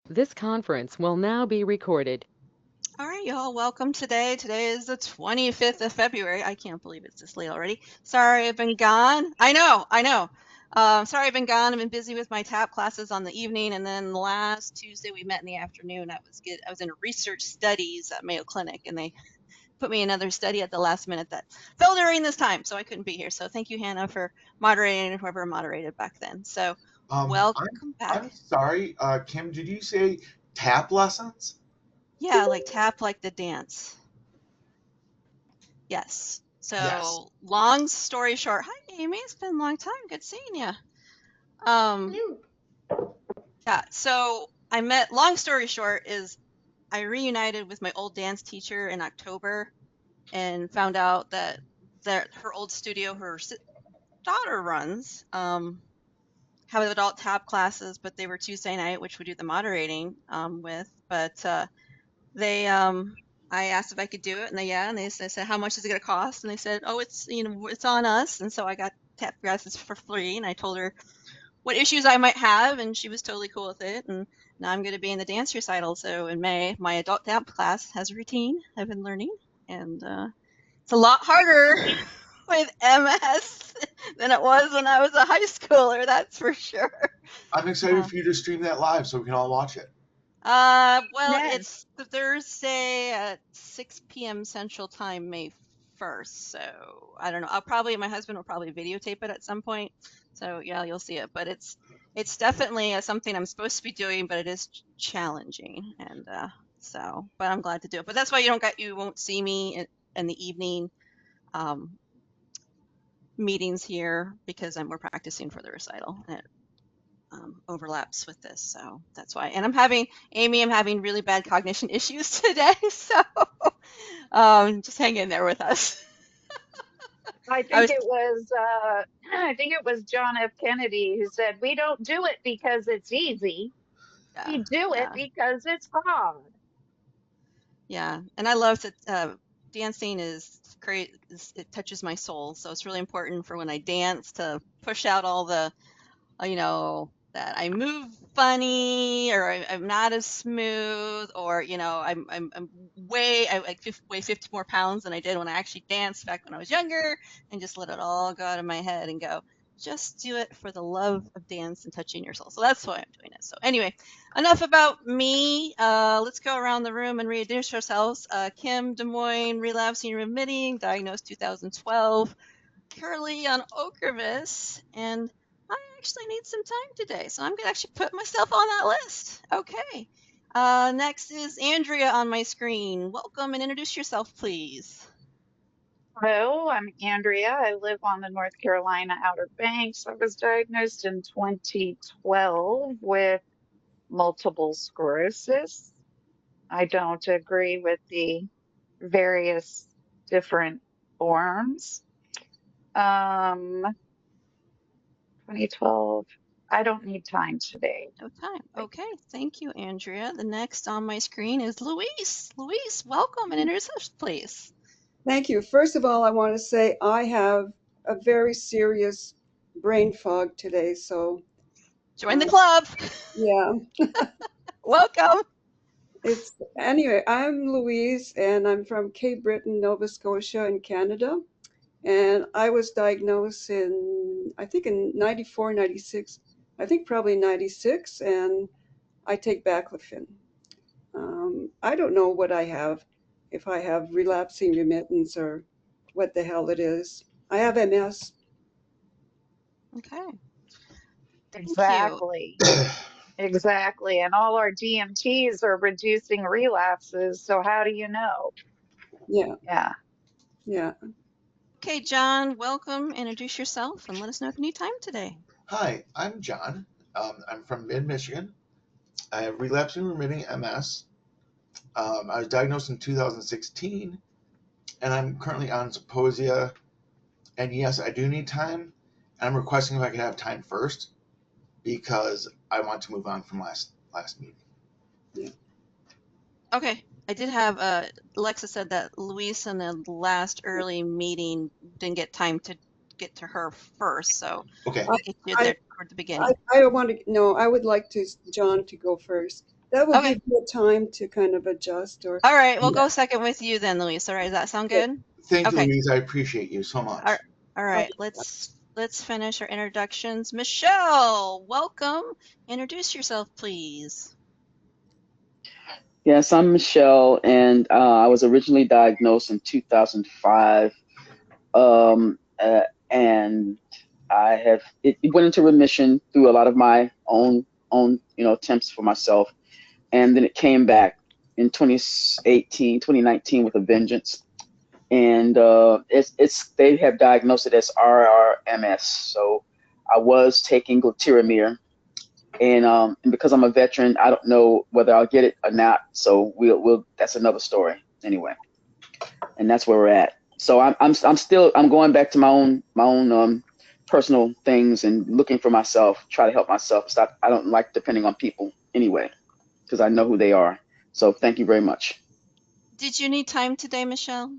This conference will now be recorded. All right, y'all, welcome today. Today is the 25th of February. I can't believe it's this late already. Sorry, I've been gone. I know. Sorry, I've been gone. I've been busy with my TAP classes on the evening, and then last Tuesday we met in the afternoon. I was in research studies at Mayo Clinic, and they put me in another study at the last minute that fell during this time, so I couldn't be here. So thank you, Hannah, for moderating and whoever moderated back then. So welcome I'm back. sorry, Kim. Did you say tap lessons? Yeah, like TAP, like the dance. Yes. Yes. So long story short, hi Amy, it's been a long time. Good seeing you. Um, yeah. So I met. Long story short is I reunited with my old dance teacher in October and found out that her old studio, daughter runs, have adult tap classes, but they were Tuesday night, which we do the moderating with. But they I asked if I could do it, and they said how much is it going to cost, and they said, oh, it's on us, and so I got tap classes for free, and I told her what issues I might have, and she was totally cool with it, and now I'm going to be in the dance recital. So in May, my adult tap class has a routine I've been learning, and it's a lot harder with MS than it was when I was a high schooler. That's for sure. I'm excited Uh, for you to stream that live so we can all watch it. well, Yeah. it's the Thursday at 6 p.m. Central Time, May 1st. So I don't know. My husband will probably videotape it at some point. So yeah, you'll see it. But it's definitely something I'm supposed to be doing, but it is challenging. And but I'm glad to do it. But that's why you won't see me in the evening meetings here because we're practicing for the recital. And overlaps with this. So that's why. And I'm having really bad cognition issues today. So just hang in there with us. I I think was, it was I think it was John F. Kennedy who said, "We don't do it because it's easy. yeah, We do it yeah, because it's hard." yeah. And I love that dancing is great. It touches my soul. So it's really important for when I dance to push out all the that I move funny or I'm not as smooth or I'm weigh 50 more pounds than I did when I actually danced back when I was younger and just let it all go out of my head and go just do it for the love of dance and touching your soul. So that's why I'm doing it. So anyway, enough about me. Let's go around the room and reintroduce ourselves. Kim Des Moines, relapsing remitting, diagnosed 2012. Curly on Okervis, and I actually need some time today, so I'm gonna actually put myself on that list. Okay. Next is Andrea on my screen. Welcome and introduce yourself, please. Hello, I'm Andrea. I live on the North Carolina Outer Banks. I was diagnosed in 2012 with multiple sclerosis. I don't agree with the various different forms. Um, 2012. I don't need time today. No time. Okay, thank you, Andrea. The next on my screen is Luis. Luis, welcome and introduce yourself, please. Thank you. First of all, I want to say I have a very serious brain fog today. So, Join the uh, club. yeah, Welcome. it's anyway. I'm Louise, and I'm from Cape Breton, Nova Scotia, in Canada. And I was diagnosed I think, in 94, 96. I think probably 96, and I take baclofen. I don't know what I have, if I have relapsing remittance or what the hell it is. I have MS. Okay, thank you. Exactly. Exactly. And all our DMTs are reducing relapses. So how do you know? Yeah, Yeah. yeah. Okay, John, welcome. Introduce yourself and let us know if you need time today. Hi, I'm John. I'm from mid Michigan. I have relapsing remitting MS. I was diagnosed in 2016, and I'm currently on Zeposia. And yes, I do need time. And I'm requesting if I could have time first because I want to move on from last meeting. Yeah. Okay. I did have Alexa said that Luis in the last early meeting didn't get time to get to her first, so Okay. I, we'll get you I, there toward the I, beginning. I don't want to, no, I would like John to go first. That will Okay. give you time to kind of adjust or. All right. We'll Yeah. go second with you then, Luis. All right. Does that sound good? Thank you, Okay. Louise. I appreciate you so much. All right. Let's finish our introductions. Michelle, welcome. Introduce yourself, please. Yes, I'm Michelle, and I was originally diagnosed in 2005, and it went into remission through a lot of my own attempts for myself, and then it came back in 2019 with a vengeance, and it's they have diagnosed it as RRMS. So I was taking glutamine, and because I'm a veteran, I don't know whether I'll get it or not. So we'll that's another story anyway, and that's where we're at. So I'm going back to my own personal things and looking for myself, try to help myself. Stop. I don't like depending on people anyway because I know who they are. So thank you very much. Did you need time today, Michelle?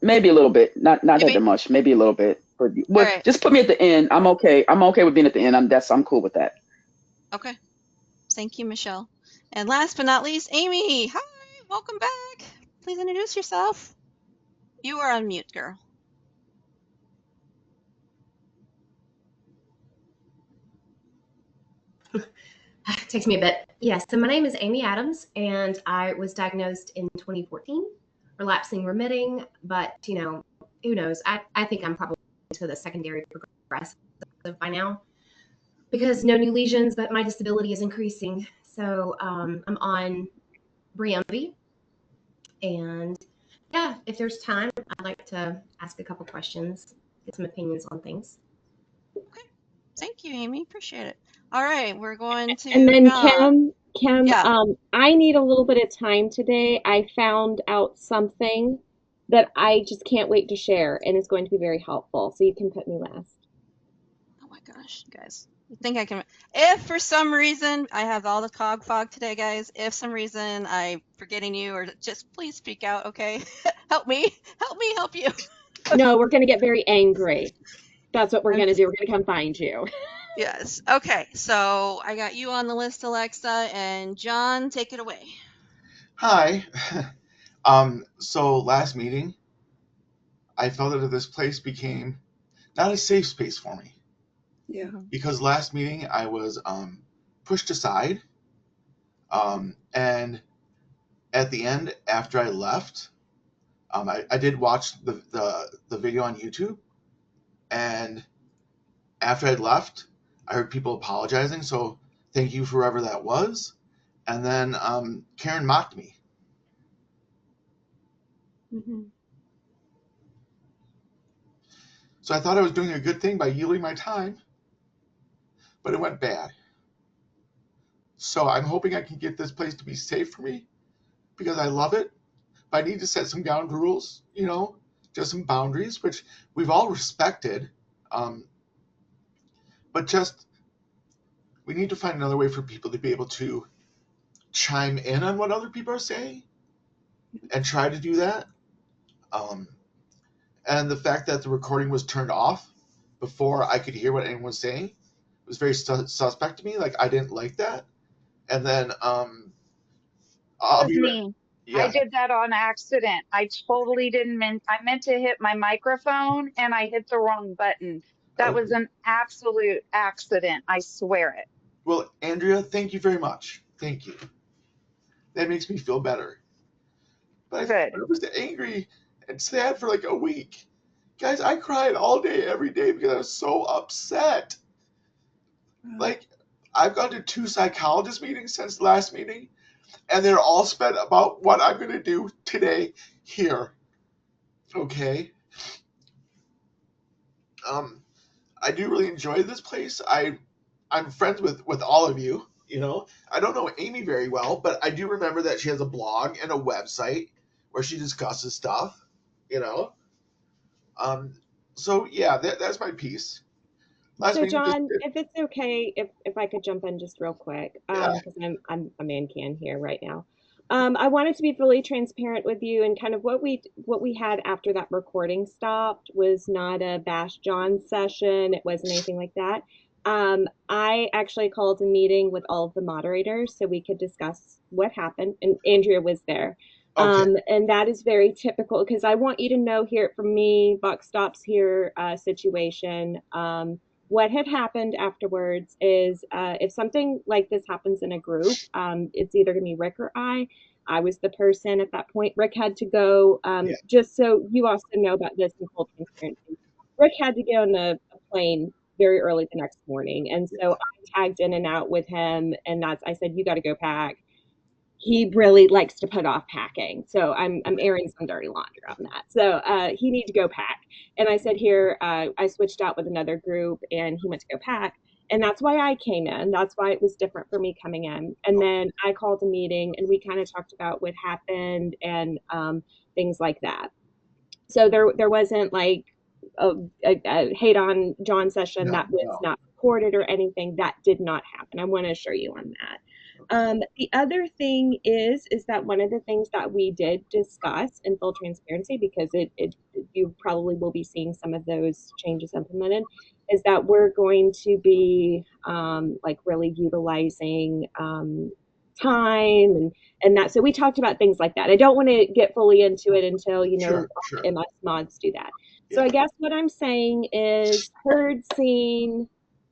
Maybe a little bit, not that Maybe. much, maybe a little bit. But All right. just put me at the end. I'm okay. I'm okay with being at the end. I'm cool with that. Okay. Thank you, Michelle. And last but not least, Amy. Hi. Welcome back. Please introduce yourself. You are on mute, girl. It takes me a bit. Yes, so my name is Amy Adams, and I was diagnosed in 2014, relapsing remitting, but, who knows? I think I'm probably to the secondary progressive by now because no new lesions, but my disability is increasing. So I'm on Briumvi, and yeah, if there's time, I'd like to ask a couple questions, get some opinions on things. Okay. Thank you, Amy. Appreciate it. All right, we're going to And then John. Kim, Yeah. I need a little bit of time today. I found out something that I just can't wait to share, and it's going to be very helpful. So you can put me last. Oh my gosh, you guys. You think I can? If for some reason I have all the cog fog today, guys. If some reason I'm forgetting you, or just please speak out, okay? Help me, help you. No, we're going to get very angry. That's what we're I'm going to just- do. We're going to come find you. Yes. Okay. So I got you on the list, Alexa, and John, take it away. Hi. So last meeting, I felt that this place became not a safe space for me Yeah. because last meeting I was pushed aside, and at the end, after I left, I did watch the video on YouTube, and after I left, I heard people apologizing. So thank you for whoever that was. And then Karen mocked me. Mm-hmm. So I thought I was doing a good thing by yielding my time, but it went bad. So I'm hoping I can get this place to be safe for me because I love it. But I need to set some ground rules, just some boundaries, which we've all respected. But just we need to find another way for people to be able to chime in on what other people are saying and try to do that. And the fact that the recording was turned off before I could hear what anyone was saying was very suspect to me. Like, I didn't like that. And then I'll Was be me. I yeah. did that on accident. I totally didn't mean, I meant to hit my microphone and I hit the wrong button. That was Okay. an absolute accident. I swear it. Well, Andrea, thank you very much. Thank you. That makes me feel better. But Good. I was angry and sad for like a week. Guys, I cried all day, every day because I was so upset. Like, I've gone to 2 psychologist meetings since the last meeting, and they're all spent about what I'm going to do today here. Okay? I do really enjoy this place. I'm friends with all of you, I don't know Amy very well, but I do remember that she has a blog and a website where she discusses stuff, you know. So yeah, that's my piece. Last So meeting just John, if it's okay, if I could jump in just real quick, yeah. because I'm a AnCan here right now. I wanted to be fully transparent with you, and kind of what we had after that recording stopped was not a bash John session. It wasn't anything like that. I actually called a meeting with all of the moderators so we could discuss what happened, and Andrea was there. Okay. And that is very typical because I want you to know, hear it from me, Buck Stops Here situation. What had happened afterwards is if something like this happens in a group, it's either going to be Rick or I. I was the person at that point. Rick had to go, Yeah. just so you also know about this in full transparency. Rick had to get on a plane very early the next morning. And so I tagged in and out with him. And I said, you got to go pack. He really likes to put off packing. So I'm airing some dirty laundry on that. So he needs to go pack. And I said, here, I switched out with another group and he went to go pack. And that's why I came in. That's why it was different for me coming in. And then I called a meeting and we kind of talked about what happened and things like that. So there wasn't like a hate on John session that was not recorded or anything. That did not happen. I want to assure you on that. The other thing is that one of the things that we did discuss in full transparency, because you probably will be seeing some of those changes implemented, is that we're going to be like really utilizing time and that. So we talked about things like that. I don't want to get fully into it until, Sure. MS mods do that. Yeah. So I guess what I'm saying is heard, seen,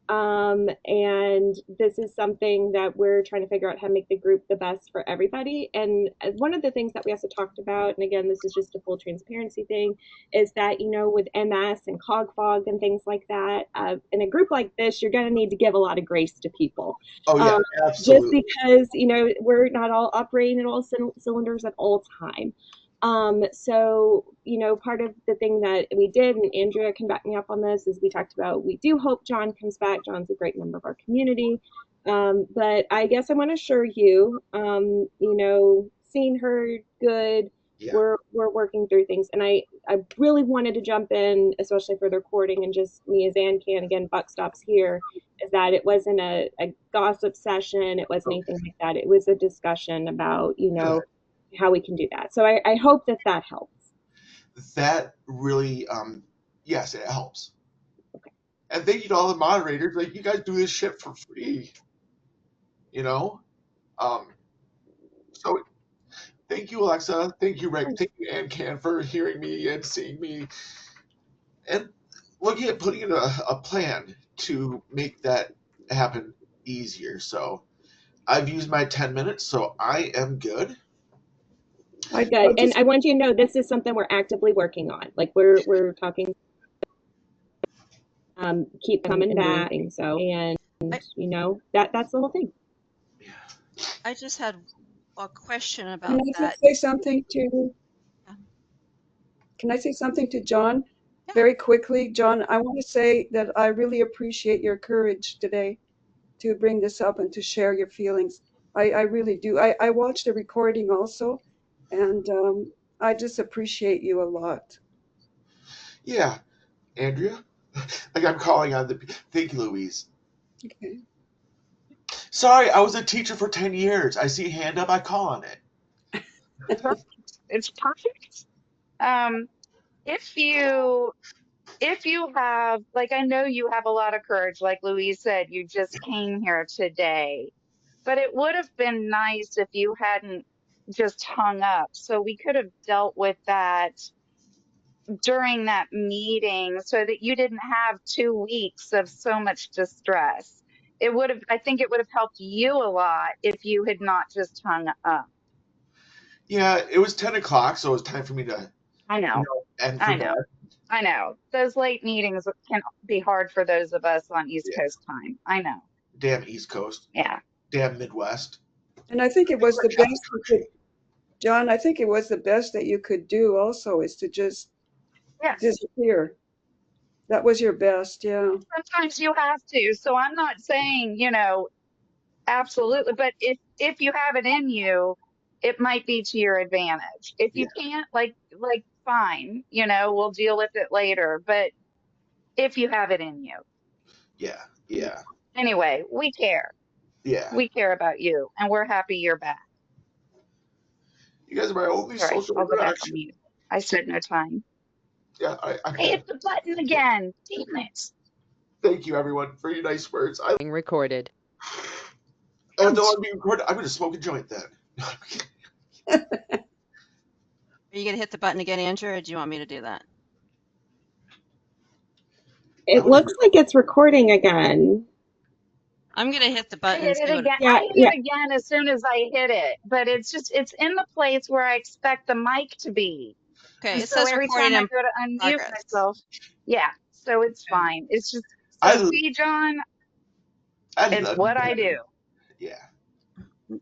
and this is something that we're trying to figure out how to make the group the best for everybody. And one of the things that we also talked about, and again, this is just a full transparency thing, is that, with MS and CogFog and things like that, in a group like this, you're going to need to give a lot of grace to people. Oh, yeah, absolutely. Just because, we're not all operating at all cylinders at all time. So, part of the thing that we did, and Andrea can back me up on this, is we talked about, we do hope John comes back. John's a great member of our community. But I guess I want to assure you, seen, heard, good. Yeah. We're working through things. And I really wanted to jump in, especially for the recording and just me as AnCan, again, Buck Stops Here, is that it wasn't a gossip session. It wasn't anything like that. It was a discussion about, how we can do that. So I hope that helps. That really, yes, it helps. Okay. And thank you to all the moderators. Like, you guys do this shit for free, So thank you, Alexa. Thank you, Rick. Thank you, AnCan, for hearing me and seeing me and looking at putting in a plan to make that happen easier. So I've used my 10 minutes, so I am good. Okay, and I want you to know this is something we're actively working on. Like we're talking, keep coming back, so and that's the whole thing. I just had a question about Can I that. say something to? Can I say something to John? Yeah. Very quickly, John. I want to say that I really appreciate your courage today to bring this up and to share your feelings. I really do. I watched the recording also, and I just appreciate you a lot. Yeah, Andrea. Like, I'm calling on thank you, Louise. Okay. Sorry, I was a teacher for 10 years. I see a hand up, I call on it. It's perfect. If you have, like, I know you have a lot of courage, like Louise said, you just came here today, but it would have been nice if you hadn't just hung up. So we could have dealt with that during that meeting so that you didn't have 2 weeks of so much distress. I think it would have helped you a lot if you had not just hung up. Yeah, it was 10 o'clock, so it was time for me to end for bed. I know. Those late meetings can be hard for those of us on East Coast time. I know. Damn East Coast. Yeah. Damn Midwest. And I think it was the best, John, I think it was the best that you could do also, is to just disappear. That was your best, yeah. Sometimes you have to. So I'm not saying, absolutely. But if you have it in you, it might be to your advantage. If you can't, like fine, we'll deal with it later. But if you have it in you. Yeah. Anyway, we care. Yeah. We care about you, and we're happy you're back. You guys are my only social interaction. I said no time. Yeah, I hit the button again. Damn it. Thank you, everyone, for your nice words. I Being recorded. don't want to be recorded. I'm going to smoke a joint then. Are you going to hit the button again, Andrew, or do you want me to do that? It looks like it's recording again. I'm going to hit the I button and hit see it what again. Yeah, I hit it again as soon as I hit it, but it's in the place where I expect the mic to be. Okay, And it so says every recording time I in go to unmute progress. myself, yeah, so it's fine. It's just, I so see, John, it's what I do. Yeah.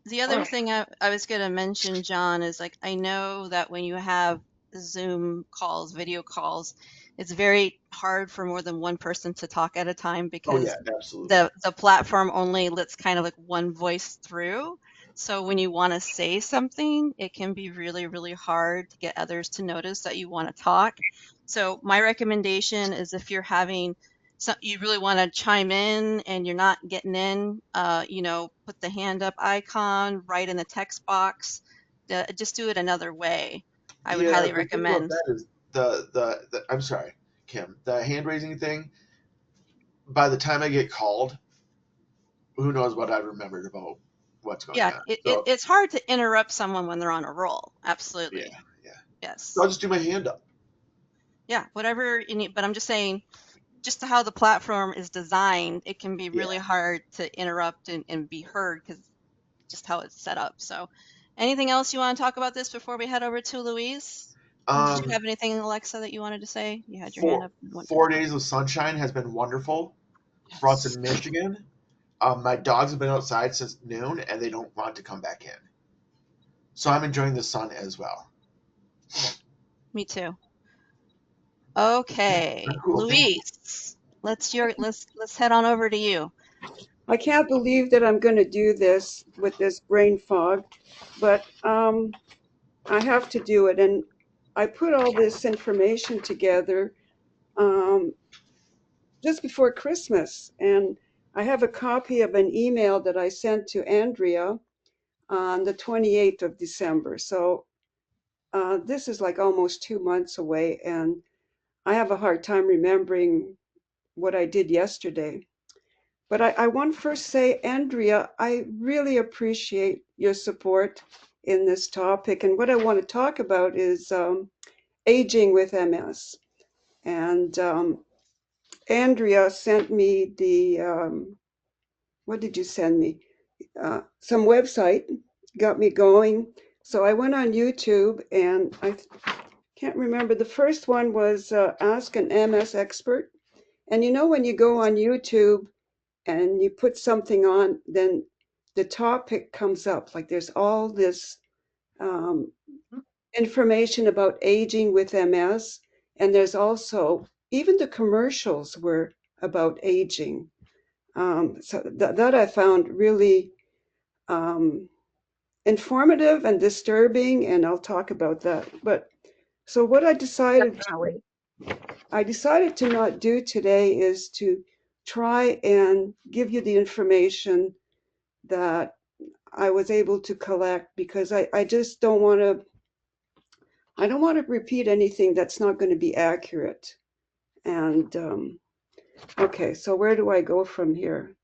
The other thing I was going to mention, John, is like I know that when you have Zoom calls, video calls, it's very hard for more than one person to talk at a time Oh, because yeah, absolutely. the platform only lets kind of like one voice through. So when you want to say something, it can be really, really hard to get others to notice that you want to talk. So my recommendation is if you're having you really want to chime in and you're not getting in, put the hand up icon right in the text box. Just do it another way. I would highly The thing about recommend. that is the I'm sorry, Kim, the hand raising thing, by the time I get called, who knows what I remembered about what's going Yeah, on. it's hard to interrupt someone when they're on a roll. Absolutely. Yeah. Yes. So I'll just do my hand up. Yeah, whatever you need. But I'm just saying, just how the platform is designed, it can be really hard to interrupt and be heard because just how it's set up. So anything else you want to talk about this before we head over to Louise? Did you have anything, Alexa, that you wanted to say? You had your hand up. 4 days of sunshine has been wonderful for us in Michigan. My dogs have been outside since noon and they don't want to come back in. So I'm enjoying the sun as well. Me too. Okay, Cool. Louise, let's head on over to you. I can't believe that I'm going to do this with this brain fog, but I have to do it. And I put all this information together just before Christmas. And I have a copy of an email that I sent to Andrea on the 28th of December. So this is like almost 2 months away. And I have a hard time remembering what I did yesterday. But I want to first say, Andrea, I really appreciate your support in this topic. And what I want to talk about is aging with MS. And Andrea sent me what did you send me? Some website, got me going. So I went on YouTube and I can't remember. The first one was Ask an MS Expert. And you know, when you go on YouTube, and you put something on, then the topic comes up. Like there's all this um, information about aging with MS, and there's also even the commercials were about aging. So that I found really um, informative and disturbing, and I'll talk about that. But so what Definitely. I decided to not do today is to try and give you the information that I was able to collect because I just I don't want to repeat anything that's not going to be accurate. And okay, so where do I go from here?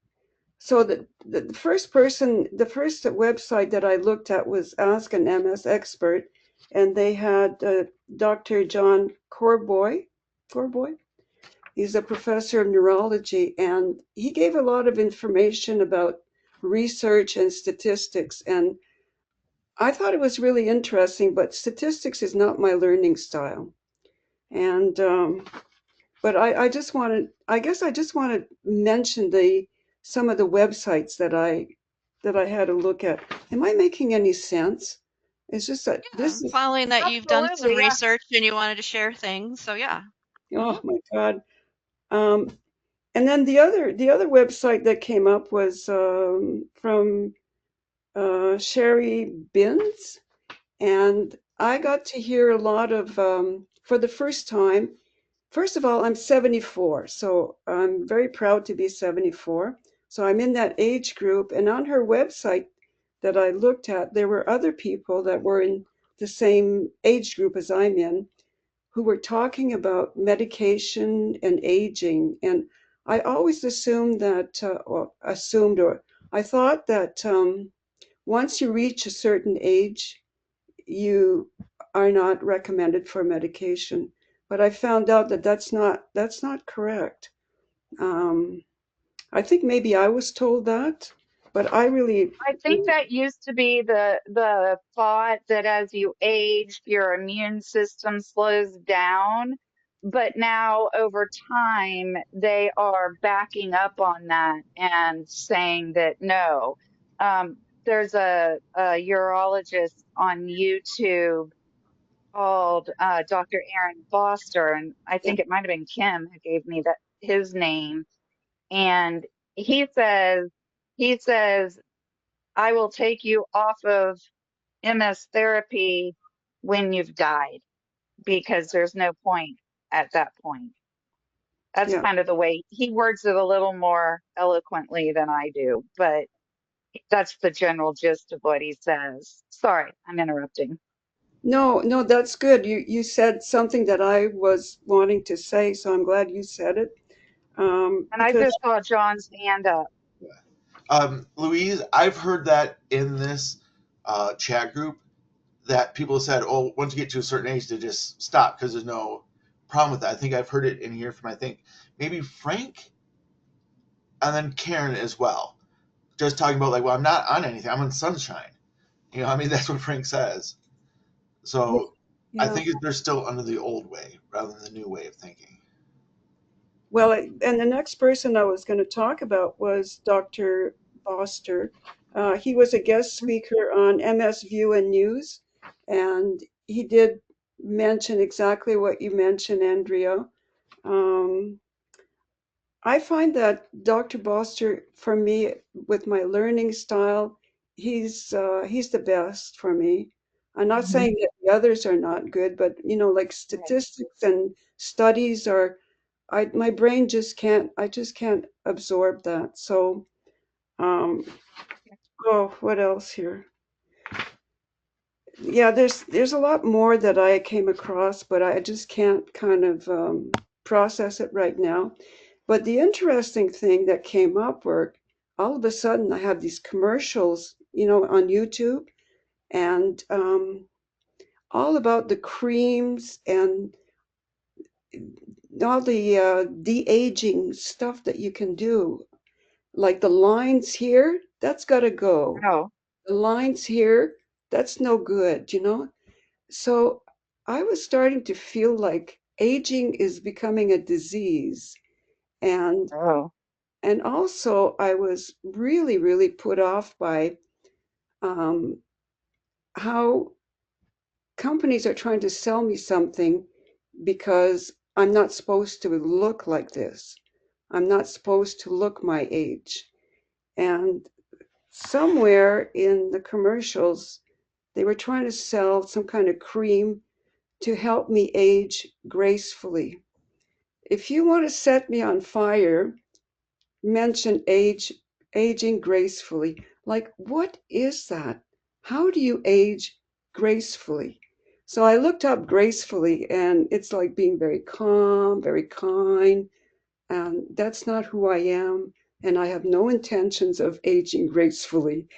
So the first website that I looked at was Ask an MS Expert, and they had Dr. John Corboy. Corboy? He's a professor of neurology, and he gave a lot of information about research and statistics. And I thought it was really interesting, but statistics is not my learning style. And but I just wanted, I guess I just want to mention some of the websites that I had a look at. Am I making any sense? It's just that this is, Following that you've done some Absolutely, yeah. research and you wanted to share things, so yeah. oh my God. Um, and then the other website that came up was from Sherry Binns. And I got to hear a lot of, for the first time, first of all, I'm 74, so I'm very proud to be 74. So I'm in that age group. And on her website that I looked at, there were other people that were in the same age group as I'm in who were talking about medication and aging. And I always assumed that, or I thought that once you reach a certain age, you are not recommended for medication. But I found out that that's not correct. Um, I think maybe I was told that, but I really, I think that used to be the thought that as you age, your immune system slows down. But now over time, they are backing up on that and saying that no. There's a urologist on YouTube called Dr. Aaron Foster, and I yeah, think it might have been Kim who gave me that his name. And he says, he says, I will take you off of MS therapy when you've died because there's no point at that point. That's yeah. kind of the way he words it, a little more eloquently than I do, but that's the general gist of what he says. Sorry, I'm interrupting. No, no, that's good. You said something that I was wanting to say, so I'm glad you said it. And I Because just saw John's hand up. Louise, I've heard that in this chat group that people said, "Oh, once you get to a certain age, to just stop because there's no problem with that." I think I've heard it in here from maybe Frank and then Karen as well, just talking about like, "Well, I'm not on anything. I'm on sunshine." I mean, that's what Frank says. So I yeah, think they're still under the old way rather than the new way of thinking. well, and the next person I was going to talk about was Dr. Foster. He was a guest speaker on MS View and News, and he did mention exactly what you mentioned, Andrea. Um, I find that Dr. Foster, for me, with my learning style, he's the best for me. I'm not saying that the others are not good, but like statistics and studies are, my brain just can't, I just can't absorb that. So, um, oh, what else here? Yeah, there's a lot more that I came across, but I just can't kind of process it right now. But the interesting thing that came up were all of a sudden I have these commercials, on YouTube, and all about the creams and all the de-aging stuff that you can do. Like the lines here, that's got to go. Oh, The lines here, that's no good. So I was starting to feel like aging is becoming a disease. And oh, and also I was really, really put off by um, how companies are trying to sell me something because I'm not supposed to look like this. I'm not supposed to look my age. And somewhere in the commercials, they were trying to sell some kind of cream to help me age gracefully. If you want to set me on fire, mention aging gracefully. Like, what is that? How do you age gracefully? So I looked up gracefully, and it's like being very calm, very kind, and that's not who I am, and I have no intentions of aging gracefully.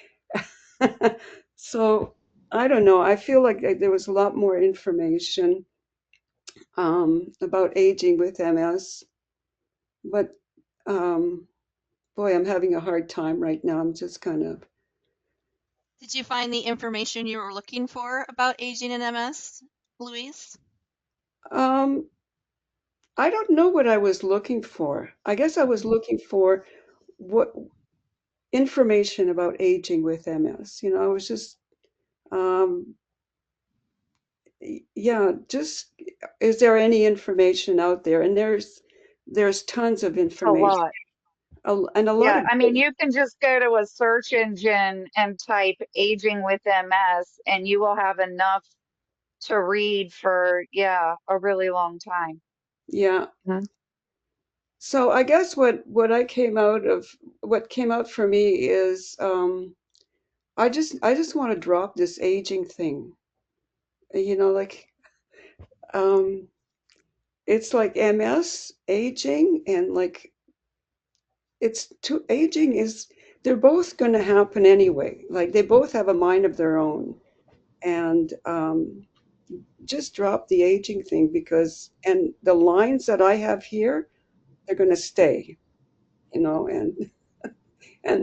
So I don't know. I feel like there was a lot more information about aging with MS, but um, boy, I'm having a hard time right now. I'm just kind of, Did you find the information you were looking for about aging in MS, Louise? um, I don't know what I was looking for. I guess I was looking for what information about aging with MS. I was just, um, yeah, just, is there any information out there? And there's tons of a information, lot. and a lot Yeah, of I mean, you can just go to a search engine and type aging with MS, and you will have enough to read for, yeah, a really long time. yeah. Mhm. So I guess what came out for me is I just want to drop this aging thing. Like um it's like MS, aging, and like aging is, they're both going to happen anyway. Like they both have a mind of their own. And just drop the aging thing because, and the lines that I have here, they're going to stay, and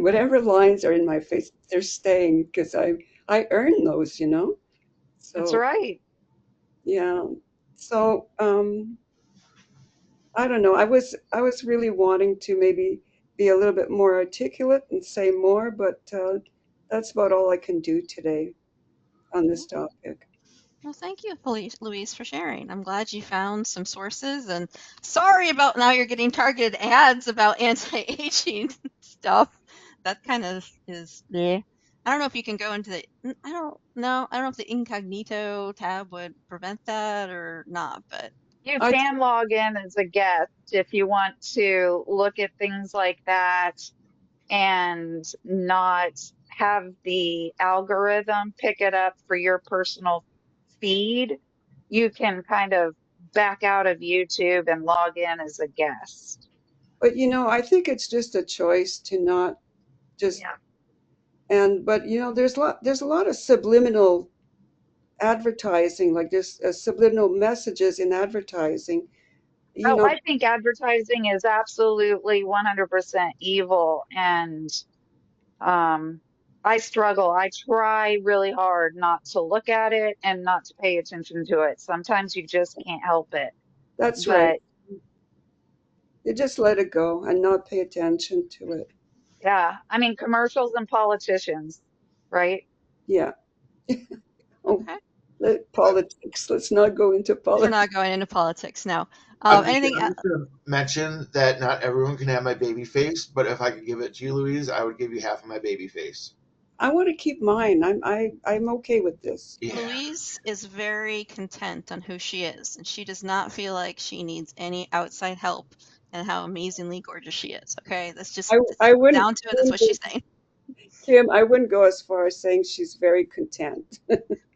whatever lines are in my face, they're staying because I earn those, That's So, right. yeah. So, I don't know. I was really wanting to maybe be a little bit more articulate and say more, but that's about all I can do today on this topic. Well, thank you, Louise, for sharing. I'm glad you found some sources, and sorry about now you're getting targeted ads about anti-aging stuff. That kind of is, yeah. I don't know if you can go into I don't know. I don't know if the incognito tab would prevent that or not, but You I can log in as a guest if you want to look at things like that and not have the algorithm pick it up for your personal feed. You can kind of back out of YouTube and log in as a guest. but I think it's just a choice to not just, Yeah. but there's a lot of subliminal advertising, like there's subliminal messages in advertising. you Oh, know I think advertising is absolutely 100% evil. And um, I struggle. I try really hard not to look at it and not to pay attention to it. Sometimes you just can't help it. that's right. But You just let it go and not pay attention to it. yeah, I mean, commercials and politicians, right? Yeah. Oh, okay. politics. Let's not go into We're politics. not going into politics now. I'm just, Anything I'm just going to mention that not everyone can have my baby face, but if I could give it to you, Louise, I would give you half of my baby face. I want to keep mine. I'm okay with this. Yeah. Louise is very content on who she is, and she does not feel like she needs any outside help and how amazingly gorgeous she is. Okay, that's just I wouldn't, down to it. That's what she's saying. Kim, I wouldn't go as far as saying she's very content.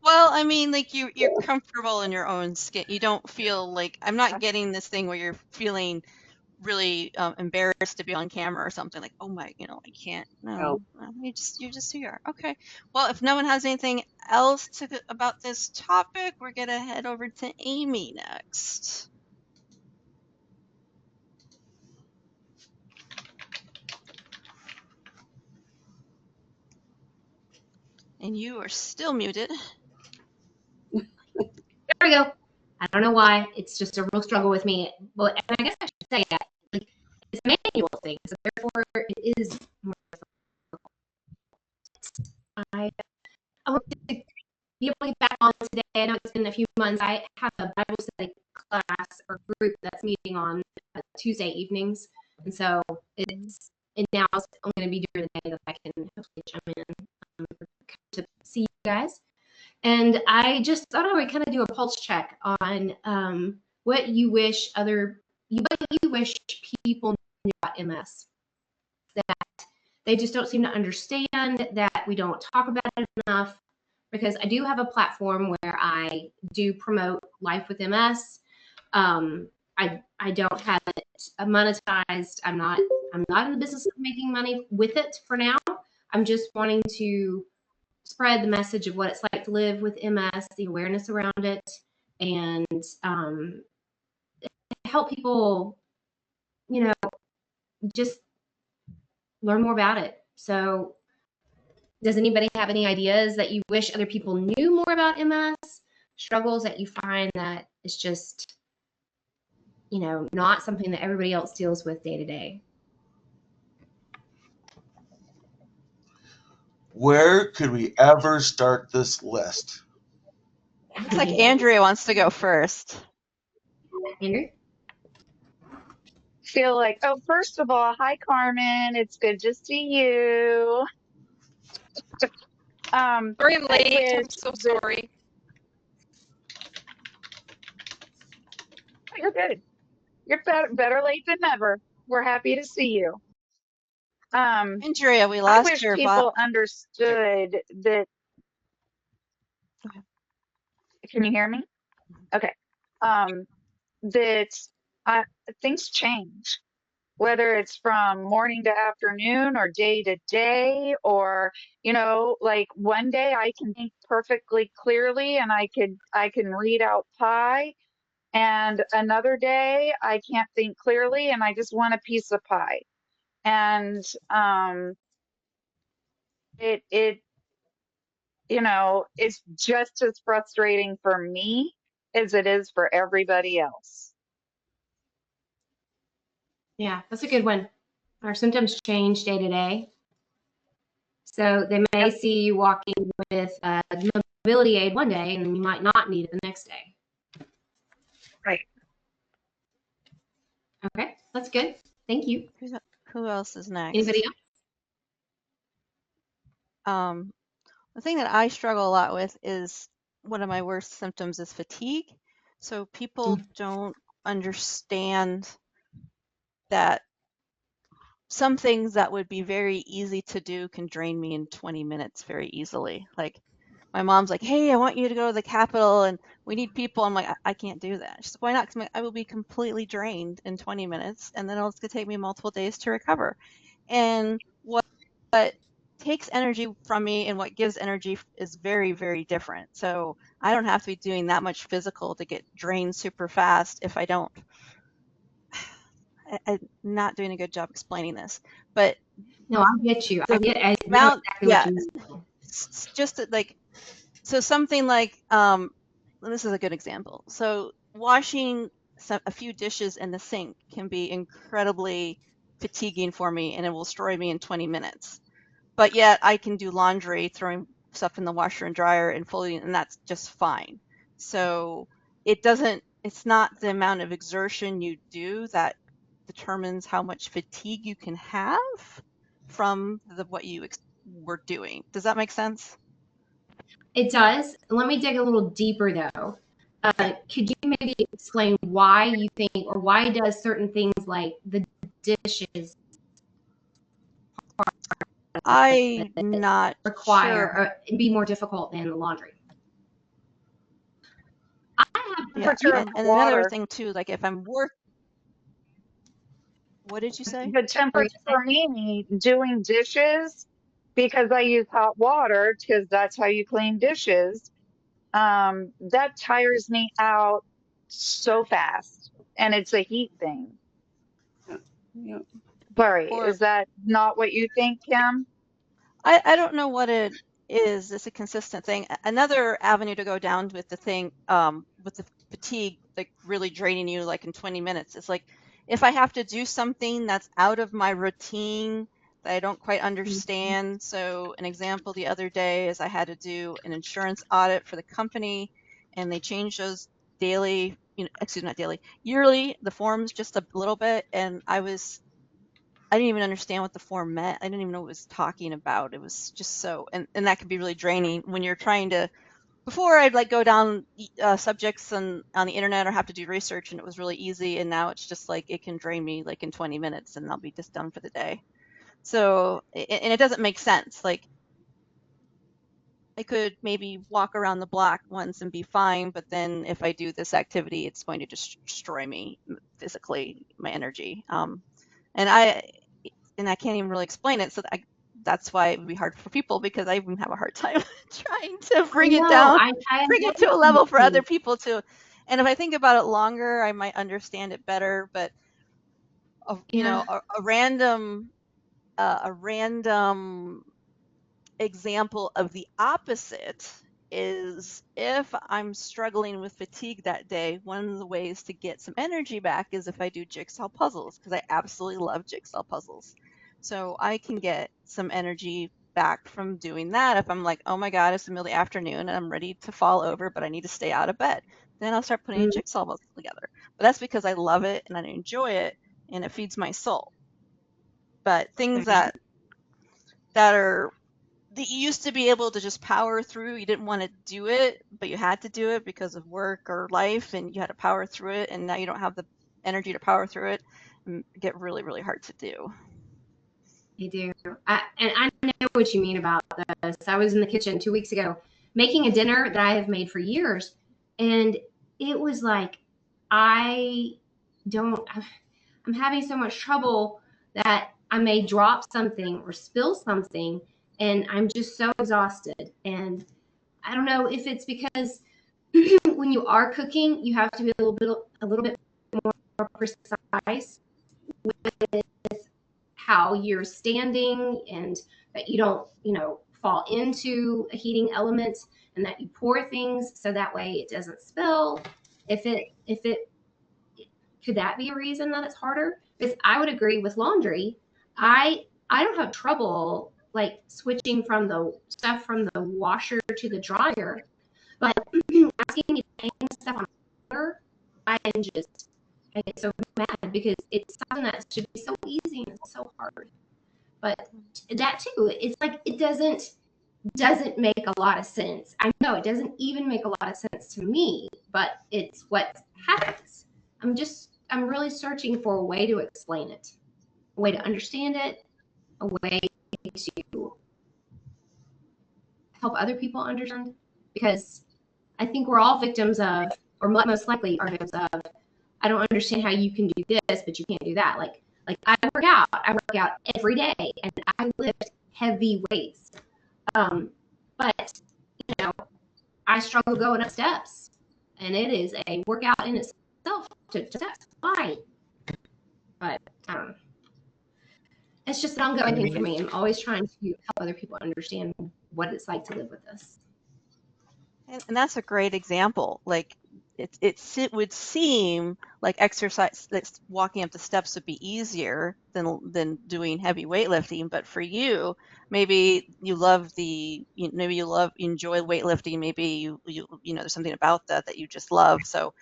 Well, I mean, like you're comfortable in your own skin. You don't feel like I'm not getting this thing where you're feeling really embarrassed to be on camera or something like, oh my, I can't. No, you're just who you are. Okay. Well, if no one has anything else about this topic, we're gonna head over to Amy next. And you are still muted. There we go. I don't know why. It's just a real struggle with me. Well, and I guess I should say that it's a manual thing, so therefore it is more difficult. I want to be able to get back on today. I know it's been a few months. I have a Bible study class or group that's meeting on Tuesday evenings, and so now it's only going to be during the day that I can hopefully chime in to see you guys. And I just thought I would kind of do a pulse check on what you wish people knew about MS. That they just don't seem to understand, that we don't talk about it enough. Because I do have a platform where I do promote life with MS. I don't have it monetized. I'm not in the business of making money with it for now. I'm just wanting to spread the message of what it's like to live with MS, the awareness around it, and help people, just learn more about it. So, does anybody have any ideas that you wish other people knew more about MS? Struggles that you find that it's just, not something that everybody else deals with day to day? Where could we ever start this list? Looks like Andrea wants to go first. Andrew? Feel like, oh, first of all, hi, Carmen. It's good to see you. Sorry I'm late. I'm so that sorry. you're good. You're better late than never. We're happy to see you. Andrea, we I lost wish your people understood that. Okay. Can you hear me? Okay. That things change. whether it's from morning to afternoon or day to day, or, like one day I can think perfectly clearly and I can read out pie, and another day I can't think clearly and I just want a piece of pie. And it it's just as frustrating for me as it is for everybody else. Yeah, that's a good one. Our symptoms change day to day. So they may see you walking with a mobility aid one day, and you might not need it the next day. Right. Okay, that's good. Thank you. Who else is next? Anybody else? The thing that I struggle a lot with is one of my worst symptoms is fatigue. So people don't understand that some things that would be very easy to do can drain me in 20 minutes very easily. Like my mom's like, hey, I want you to go to the Capitol and we need people. I'm like, I can't do that. She's like, why not? 'Cause I'm like, I will be completely drained in 20 minutes and then it's going to take me multiple days to recover. And what takes energy from me and what gives energy is very, very different. So I don't have to be doing that much physical to get drained super fast if I don't. I'm not doing a good job explaining this, but No, I get you. I know amount, exactly yeah, what you mean. just like, so something like, this is a good example. So washing a few dishes in the sink can be incredibly fatiguing for me and it will destroy me in 20 minutes. But yet I can do laundry, throwing stuff in the washer and dryer and folding, and that's just fine. So it's not the amount of exertion you do that determines how much fatigue you can have from what you were doing. Does that make sense? It does. Let me dig a little deeper though. Okay. Could you maybe explain why you think, or why does certain things like the dishes I'm not require sure. or be more difficult than the laundry? I have Yeah, Temperature of and another water. thing too, like if I'm what did you say? The temperature for me doing dishes, because I use hot water because that's how you clean dishes. That tires me out so fast, and it's a heat thing. Yeah. Sorry, Or is that not what you think, Kim? I don't know what it is. It's a consistent thing. Another avenue to go down with the thing, with the fatigue, like really draining you like in 20 minutes. It's like if I have to do something that's out of my routine that I don't quite understand. So an example the other day is I had to do an insurance audit for the company and they changed those daily, excuse me, not daily, yearly, the forms just a little bit. And I didn't even understand what the form meant. I didn't even know what it was talking about. It was just so, and that can be really draining when you're trying to, before I'd like go down subjects on the internet or have to do research and it was really easy. And now it's just like, it can drain me like in 20 minutes and I'll be just done for the day. So, and it doesn't make sense. Like I could maybe walk around the block once and be fine. But then if I do this activity, it's going to just destroy me physically, my energy. And I can't even really explain it. So that's why it would be hard for people because I even have a hard time trying to bring it No, down, I bring it get to a what you level for other mean. people too. And if I think about it longer, I might understand it better. But Yeah. a random example of the opposite is if I'm struggling with fatigue that day, one of the ways to get some energy back is if I do jigsaw puzzles because I absolutely love jigsaw puzzles. So I can get some energy back from doing that if I'm like, oh my God, it's the middle of the afternoon and I'm ready to fall over, but I need to stay out of bed. Then I'll start putting a jigsaw puzzle together. But that's because I love it and I enjoy it and it feeds my soul. But things that are that you used to be able to just power through. You didn't want to do it, but you had to do it because of work or life, and you had to power through it. And now you don't have the energy to power through it. And get really, really hard to do. They do. And I know what you mean about this. I was in the kitchen 2 weeks ago making a dinner that I have made for years. And it was like, I don't, I'm having so much trouble that I may drop something or spill something, and I'm just so exhausted. And I don't know if it's because when you are cooking, you have to be a little bit more precise with how you're standing, and that you don't, fall into a heating element, and that you pour things so that way it doesn't spill. If it could that be a reason that it's harder? Because I would agree with laundry. I don't have trouble like switching from the stuff from the washer to the dryer, but asking me to hang stuff on water, I get so mad because it's something that should be so easy and it's so hard. But that too, it's like it doesn't make a lot of sense. I know it doesn't even make a lot of sense to me, but it's what happens. I'm really searching for a way to explain it, a way to understand it, a way to help other people understand, because I think we're all victims of, or most likely are victims of, I don't understand how you can do this, but you can't do that. Like I work out. I work out every day, and I lift heavy weights. But I struggle going up steps, and it is a workout in itself to steps. Why? But I don't know. It's just an ongoing thing for me. I'm always trying to help other people understand what it's like to live with this. And that's a great example. Like it would seem like exercise, that's walking up the steps would be easier than doing heavy weightlifting. But for you, maybe you love maybe you enjoy weightlifting. Maybe you there's something about that you just love. So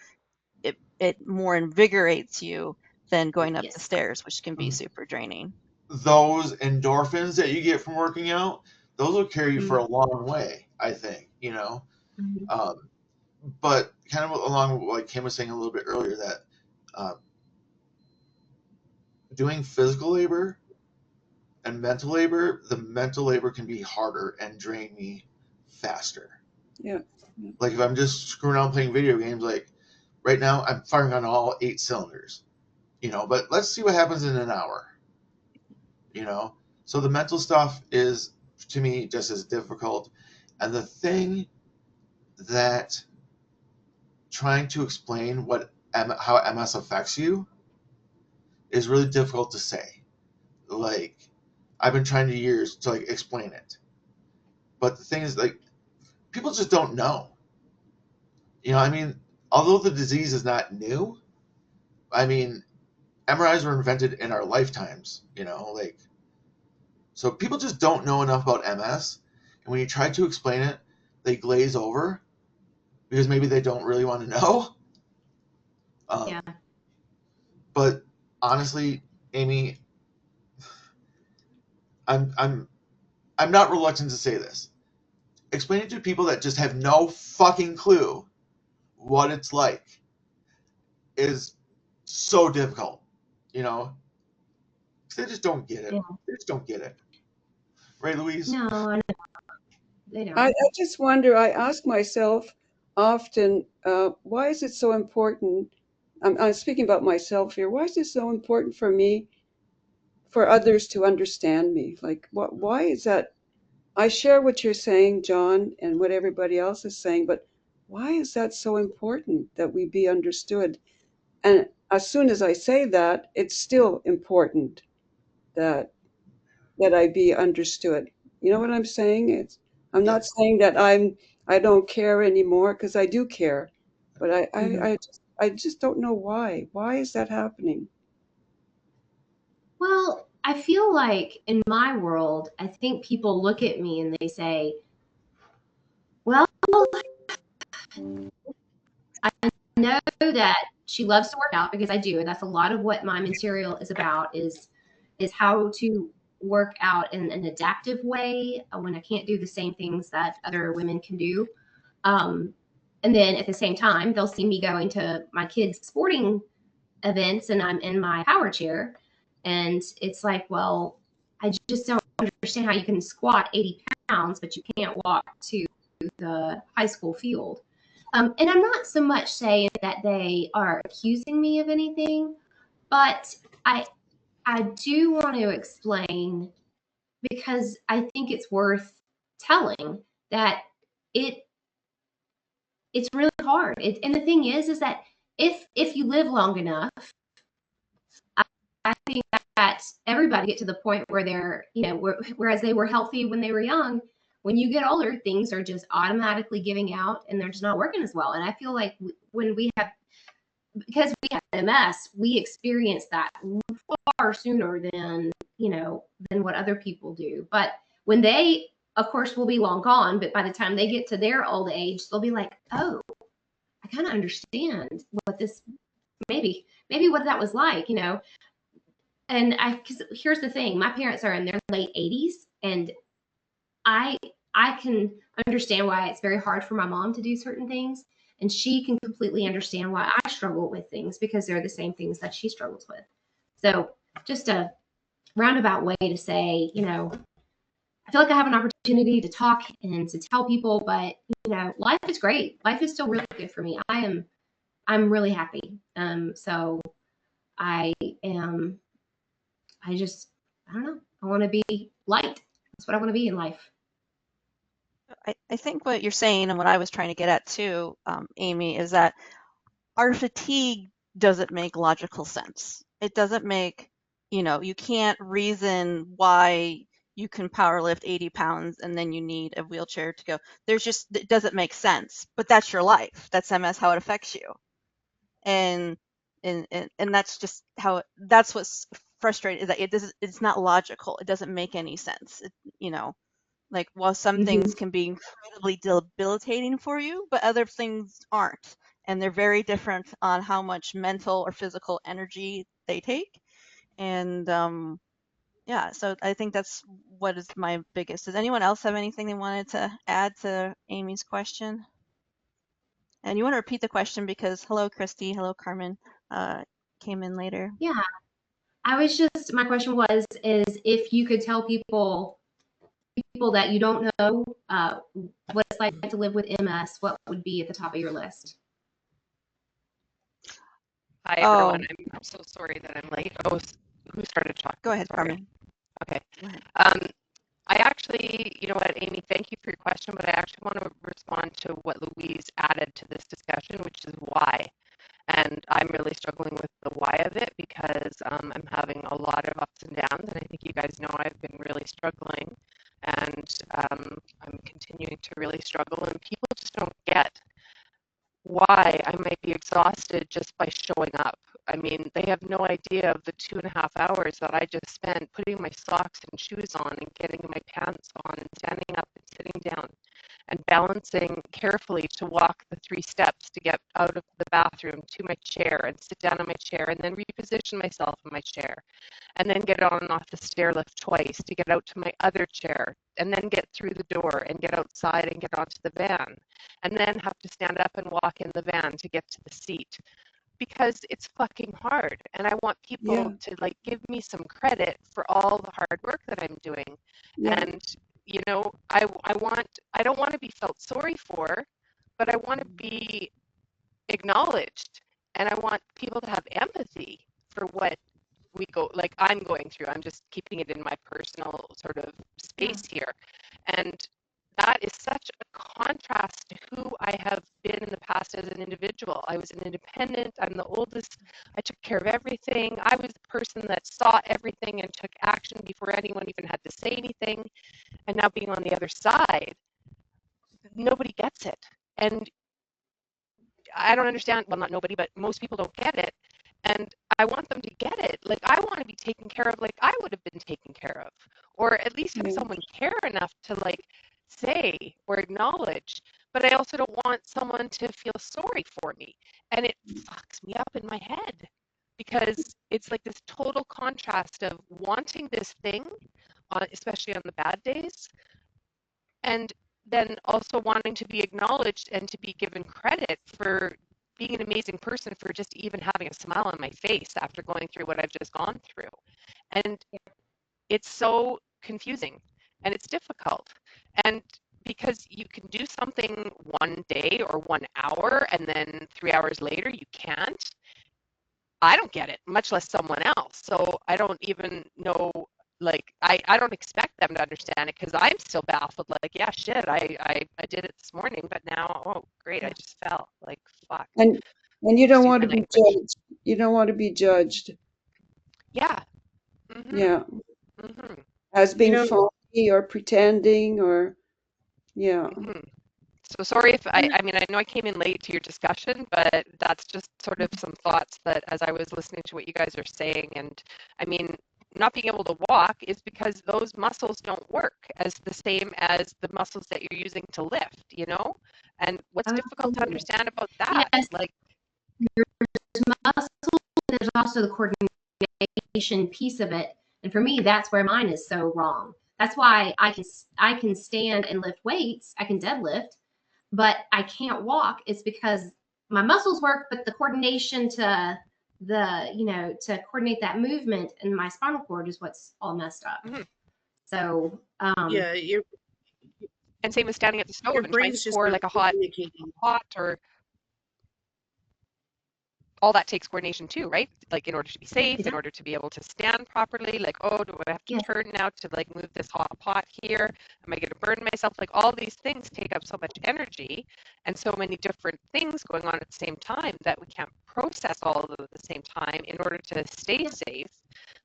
it more invigorates you than going up the stairs, which can be super draining. Those endorphins that you get from working out, those will carry you for a long way, I think, but kind of along with what Kim was saying a little bit earlier, that doing physical labor and mental labor, the mental labor can be harder and drain me faster. Yeah. Like if I'm just screwing around playing video games, like right now I'm firing on all 8 cylinders, but let's see what happens in an hour, So the mental stuff is, to me, just as difficult. And the thing that trying to explain how MS affects you is really difficult to say. Like, I've been trying for years to explain it. But the thing is, people just don't know. Although the disease is not new, MRIs were invented in our lifetimes, so people just don't know enough about MS. And when you try to explain it, they glaze over because maybe they don't really want to know. Yeah. But honestly, Amy, I'm not reluctant to say this. Explaining to people that just have no fucking clue what it's like is so difficult, because they just don't get it. Yeah. They just don't get it. Right, Louise? No, they don't. I just wonder, I ask myself often, why is it so important? I'm speaking about myself here. Why is it so important for me, for others to understand me? Like, why is that? I share what you're saying, John, and what everybody else is saying, but why is that so important that we be understood? And as soon as I say that, it's still important that I be understood. You know what I'm saying? I'm not saying that I don't care anymore, because I do care, but I just don't know why. Why is that happening? Well, I feel like in my world, I think people look at me and they say, well, I know that she loves to work out, because I do. That's a lot of what my material is about, is how to work out in an adaptive way when I can't do the same things that other women can do. And then at the same time, they'll see me going to my kids' sporting events and I'm in my power chair. And it's like, well, I just don't understand how you can squat 80 pounds, but you can't walk to the high school field. And I'm not so much saying that they are accusing me of anything, but I do want to explain, because I think it's worth telling, that it's really hard. And the thing is that if you live long enough, I think that everybody get to the point where they're, whereas they were healthy when they were young, when you get older, things are just automatically giving out and they're just not working as well. And I feel like when we have, because we have MS, we experience that far sooner than, than what other people do. But when they, of course, will be long gone, but by the time they get to their old age, they'll be like, oh, I kind of understand what this, maybe what that was like, And because here's the thing, my parents are in their late 80s, and I can understand why it's very hard for my mom to do certain things, and she can completely understand why I struggle with things, because they're the same things that she struggles with. So just a roundabout way to say, I feel like I have an opportunity to talk and to tell people, but life is great. Life is still really good for me. I'm really happy. So I am, I don't know. I want to be light. That's what I want to be in life. I think what you're saying, and what I was trying to get at too, Amy, is that our fatigue doesn't make logical sense. It doesn't make, you can't reason why you can power lift 80 pounds and then you need a wheelchair to go. It doesn't make sense, but that's your life. That's MS, how it affects you. And that's just that's what's frustrating, is that it's not logical. It doesn't make any sense. Like, while some things can be incredibly debilitating for you, but other things aren't. And they're very different on how much mental or physical energy they take. And yeah, so I think that's what is my biggest. Does anyone else have anything they wanted to add to Amy's question? And you want to repeat the question, because hello, Christy, hello, Carmen, came in later. Yeah, my question is if you could tell people that you don't know what it's like to live with MS, what would be at the top of your list? Hi, everyone. I'm so sorry that I'm late. Oh, who started talking? Go ahead, Sorry. Carmen. Okay. I actually, you know what, Amy, thank you for your question, but I actually want to respond to what Louise added to this discussion, which is why. And I'm really struggling with the why of it, because I'm having a lot of ups and downs, and I think you guys know I've been really struggling, and I'm continuing to really struggle, and people just don't get why I might be exhausted just by showing up. I mean, they have no idea of the 2.5 hours that I just spent putting my socks and shoes on and getting my pants on and standing up and sitting down and balancing carefully to walk the 3 steps to get out of the bathroom to my chair and sit down in my chair and then reposition myself in my chair and then get on and off the stair lift twice to get out to my other chair and then get through the door and get outside and get onto the van and then have to stand up and walk in the van to get to the seat, because it's fucking hard. And I want people to give me some credit for all the hard work that I'm doing. Yeah. And I don't want to be felt sorry for, but I want to be acknowledged, and I want people to have empathy for what I'm going through. I'm just keeping it in my personal sort of space here. And that is such a contrast to who I have been in the past as an individual. I was an independent. I'm the oldest. I took care of everything. I was the person that saw everything and took action before anyone even had to say anything. And now being on the other side, nobody gets it. And I don't understand. Well, not nobody, but most people don't get it. And I want them to get it. Like, I want to be taken care of like I would have been taken care of. Or at least have someone care enough to say or acknowledge. But I also don't want someone to feel sorry for me. And it fucks me up in my head, because it's like this total contrast of wanting this thing, especially on the bad days, and then also wanting to be acknowledged and to be given credit for being an amazing person, for just even having a smile on my face after going through what I've just gone through. And it's so confusing and it's difficult. And because you can do something one day or 1 hour and then 3 hours later you can't, I don't get it, much less someone else. So I don't even know, like, I don't expect them to understand it because I'm still baffled. Like, yeah, shit, I did it this morning, but now, oh, great, I just fell. Like, fuck. And you don't Excuse want my to be language. judged. You don't want to be judged. Yeah. Mhm. Yeah. Mhm. As You being know, phony or pretending or yeah. Mhm. So sorry if I mean, I know I came in late to your discussion, but that's just sort of some thoughts that as I was listening to what you guys are saying, and I mean, not being able to walk is because those muscles don't work as the same as the muscles that you're using to lift, you know? And what's difficult to Absolutely. understand about that? Yes, Like, there's muscle, and there's also the coordination piece of it. And for me, that's where mine is so wrong. That's why I can stand and lift weights. I can deadlift, but I can't walk. It's because my muscles work, but the coordination to coordinate that movement in my spinal cord is what's all messed up. mhm. So yeah, And same as standing at the your stove and trying to brain's just pour not like a hot communicating. pot or all that takes coordination too, right? Like in order to be safe, in order to be able to stand properly, like, oh, do I have to yes, turn now to like move this hot pot here? Am I going to burn myself? Like all these things take up so much energy and so many different things going on at the same time that we can't process all of them at the same time in order to stay safe.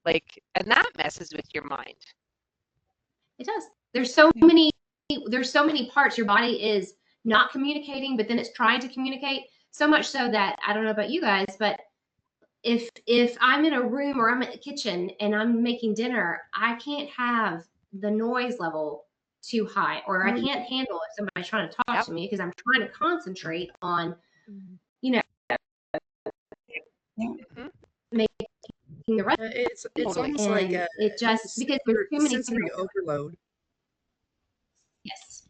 Like, and that messes with your mind. it does. There's so many parts your body is not communicating, but then it's trying to communicate. So much so that I don't know about you guys, but if I'm in a room or I'm in the kitchen and I'm making dinner, I can't have the noise level too high, or I Oh, can't handle if somebody's trying to talk Yep. to me because I'm trying to concentrate on, you know, yeah. Mhm. making the rest. It's Totally. almost like And it just because there's too many sensory overload. yes,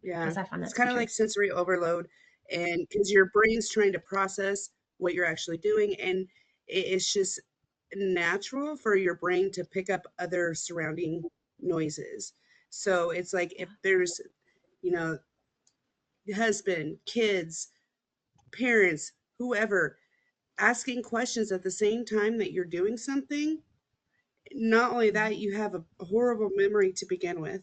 Yeah, yes, I find it's that to be kind of true. like sensory overload, and because your brain's trying to process what you're actually doing, and it's just natural for your brain to pick up other surrounding noises. So it's like if there's, you know, husband, kids, parents, whoever, asking questions at the same time that you're doing something, not only that, you have a horrible memory to begin with.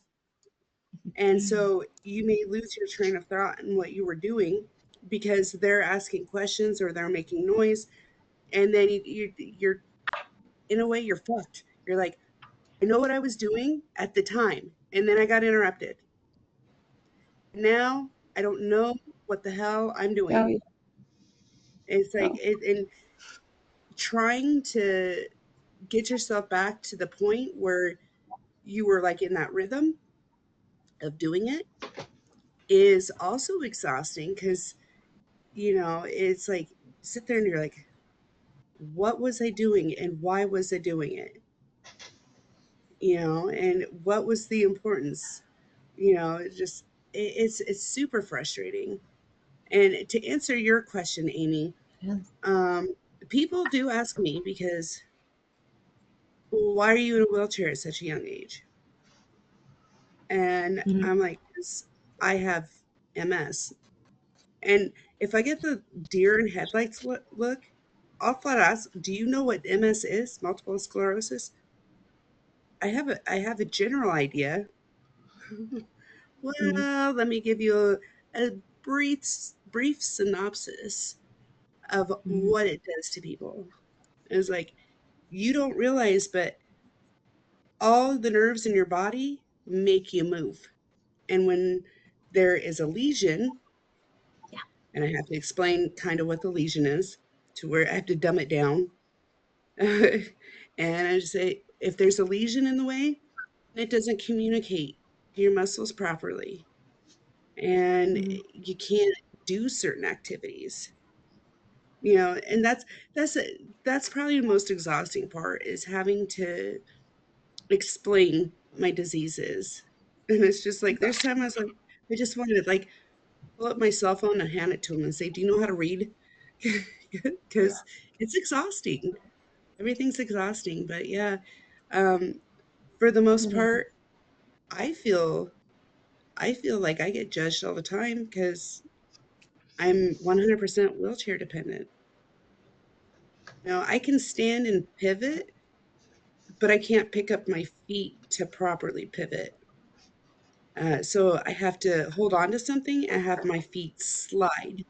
And so you may lose your train of thought in what you were doing because they're asking questions or they're making noise. And then you're, in a way, you're fucked. You're like, I know what I was doing at the time. And then I got interrupted. Now I don't know what the hell I'm Yeah. doing. It's Yeah. like, and trying to get yourself back to the point where you were like in that rhythm of doing it is also exhausting because, it's like sit there and you're like, what was I doing and why was I doing it? And what was the importance? It just it's super frustrating. And to answer your question, Amy, um, people do ask me because why are you in a wheelchair at such a young age? And Mhm. I'm like, 'cause I have MS. And if I get the deer in headlights look, I'll flat ask, do you know what MS is? Multiple sclerosis? I have a general idea. Mhm. Well, let me give you a brief synopsis of Mhm. what it does to people. It's like you don't realize, but all the nerves in your body make you move. And when there is a lesion, Yeah. and I have to explain kind of what the lesion is to where I have to dumb it down. And I just say, if there's a lesion in the way, it doesn't communicate your muscles properly, and Mhm. you can't do certain activities. And that's probably the most exhausting part is having to explain my diseases. And it's just like there's time I was like, I just wanted to like pull up my cell phone and hand it to him and say, "Do you know how to read?" Because it's exhausting. Everything's exhausting. But yeah, um, for the most Mhm. part, I feel I feel like I get judged all the time because I'm 100% wheelchair dependent. Now I can stand and pivot, but I can't pick up my feet to properly pivot. So I have to hold on to something and have my feet slide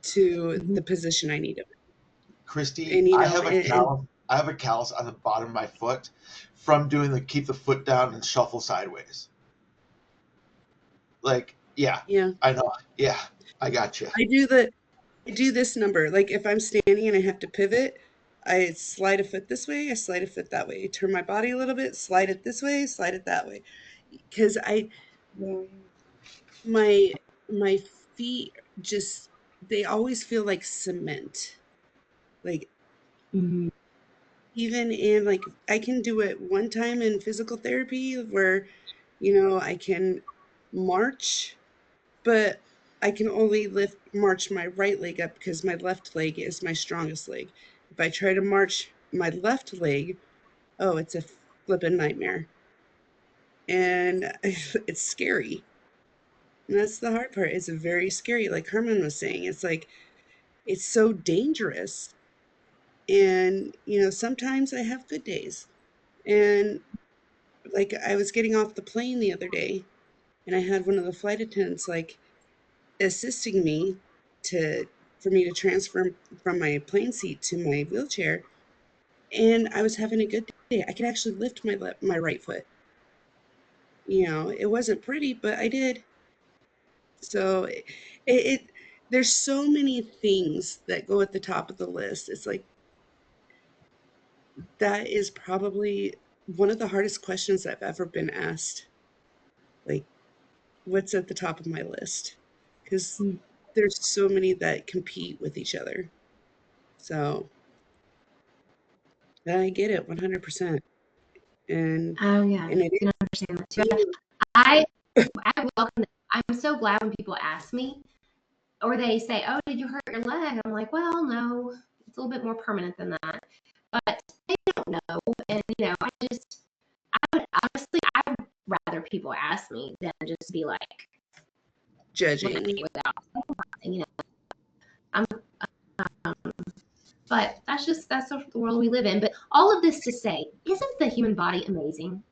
to Mhm. the position I need them. Christy, And you I know, have a callus. I have a callus on the bottom of my foot from doing the keep the foot down and shuffle sideways. Like, yeah, yeah, I know. Yeah, I got you. I do this number. Like if I'm standing and I have to pivot, I slide a foot this way, I slide a foot that way, turn my body a little bit, slide it this way, slide it that way. Because Yeah. my my feet just they always feel like cement. Like Mhm. even in like I can do it one time in physical therapy where, you know, I can march, but I can only march my right leg up because my left leg is my strongest leg. If I try to march my left leg, oh, it's a flippin' nightmare. And it's scary. And that's the hard part. It's very scary. Like Herman was saying, it's like, it's so dangerous. And, you know, sometimes I have good days. And like I was getting off the plane the other day and I had one of the flight attendants like assisting me to for me to transfer from my plane seat to my wheelchair, and I was having a good day. I could actually lift my right foot. You know, it wasn't pretty, but I did. So it there's so many things that go at the top of the list. It's like that is probably one of the hardest questions I've ever been asked. Like, what's at the top of my list? Because Mm. there's so many that compete with each other. So I get it 100%. And Oh yeah, and it I can is understand that too. Yeah, I I welcome it. I'm so glad when people ask me or they say, "Oh, did you hurt your leg?" I'm like, "Well, no, it's a little bit more permanent than that." But they don't know, and you know, I would honestly, I would rather people ask me than just be like, look at judging. me without, you know, I'm. Um, but that's the world we live in. But all of this to say, isn't the human body amazing?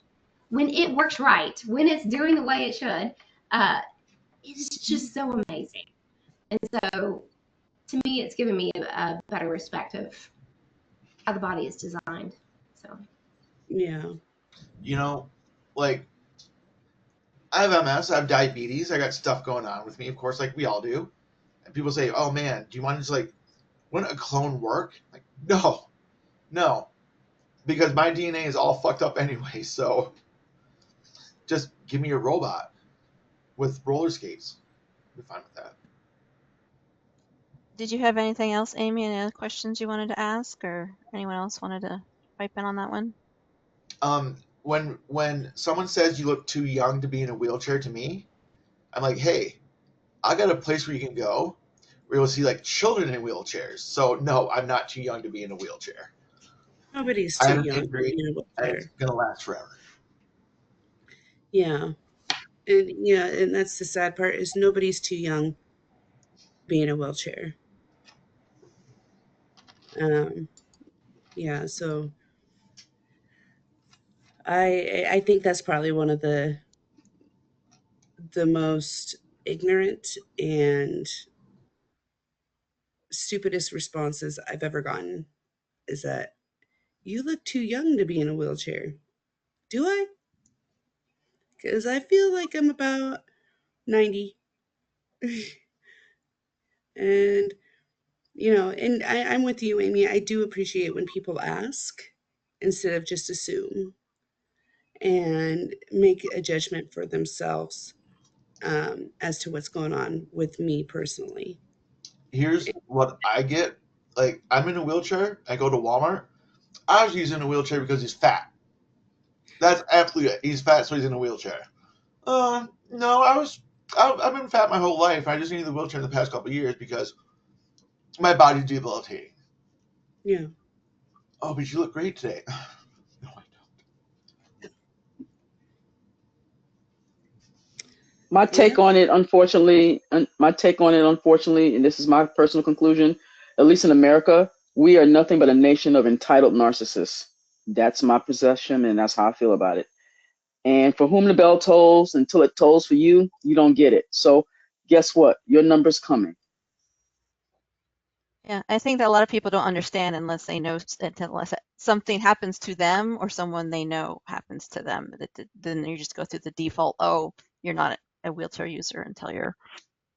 When it works right, when it's doing the way it should, uh, it's just so amazing. And so, to me, it's given me a better respect of how the body is designed. So, Yeah. You know, like I have MS, I have diabetes, I got stuff going on with me, of course, like we all do. And people say, "Oh man, do you want to just like, wouldn't a clone work?" Like, no, no, because my DNA is all fucked up anyway. So just give me a robot with roller skates. I'll be fine with that. Did you have anything else, Amy? Any other questions you wanted to ask, or anyone else wanted to pipe in on that one? When someone says you look too young to be in a wheelchair, to me, I'm like, hey, I got a place where you can go where you'll see like children in wheelchairs. So no, I'm not too young to be in a wheelchair. Nobody's I too had an young to injury be in a and it's wheelchair. gonna last forever. Yeah. And yeah, and that's the sad part is nobody's too young to be in a wheelchair. Um, yeah, so I think that's probably one of the most ignorant and stupidest responses I've ever gotten is that you look too young to be in a wheelchair. Do I? Because I feel like I'm about 90. And, you know, and I'm with you, Amy. I do appreciate when people ask instead of just assume and make a judgment for themselves as to what's going on with me personally. Here's what I get. Like I'm in a wheelchair. I go to Walmart. I was using a wheelchair because he's fat. That's absolutely it. He's fat, so he's in a wheelchair. No, I've been fat my whole life. I just needed the wheelchair in the past couple of years because my body's debilitating. Yeah. Oh, but you look great today. No, I My Yeah. take on it, unfortunately, and this is my personal conclusion, at least in America, We are nothing but a nation of entitled narcissists. That's my perception, and that's how I feel about it. And for whom the bell tolls, until it tolls for you, you don't get it. So guess what? Your number's coming. Yeah, I think that a lot of people don't understand unless they know, unless something happens to them or someone they know happens to them. Then you just go through the default, oh, you're not a wheelchair user until you're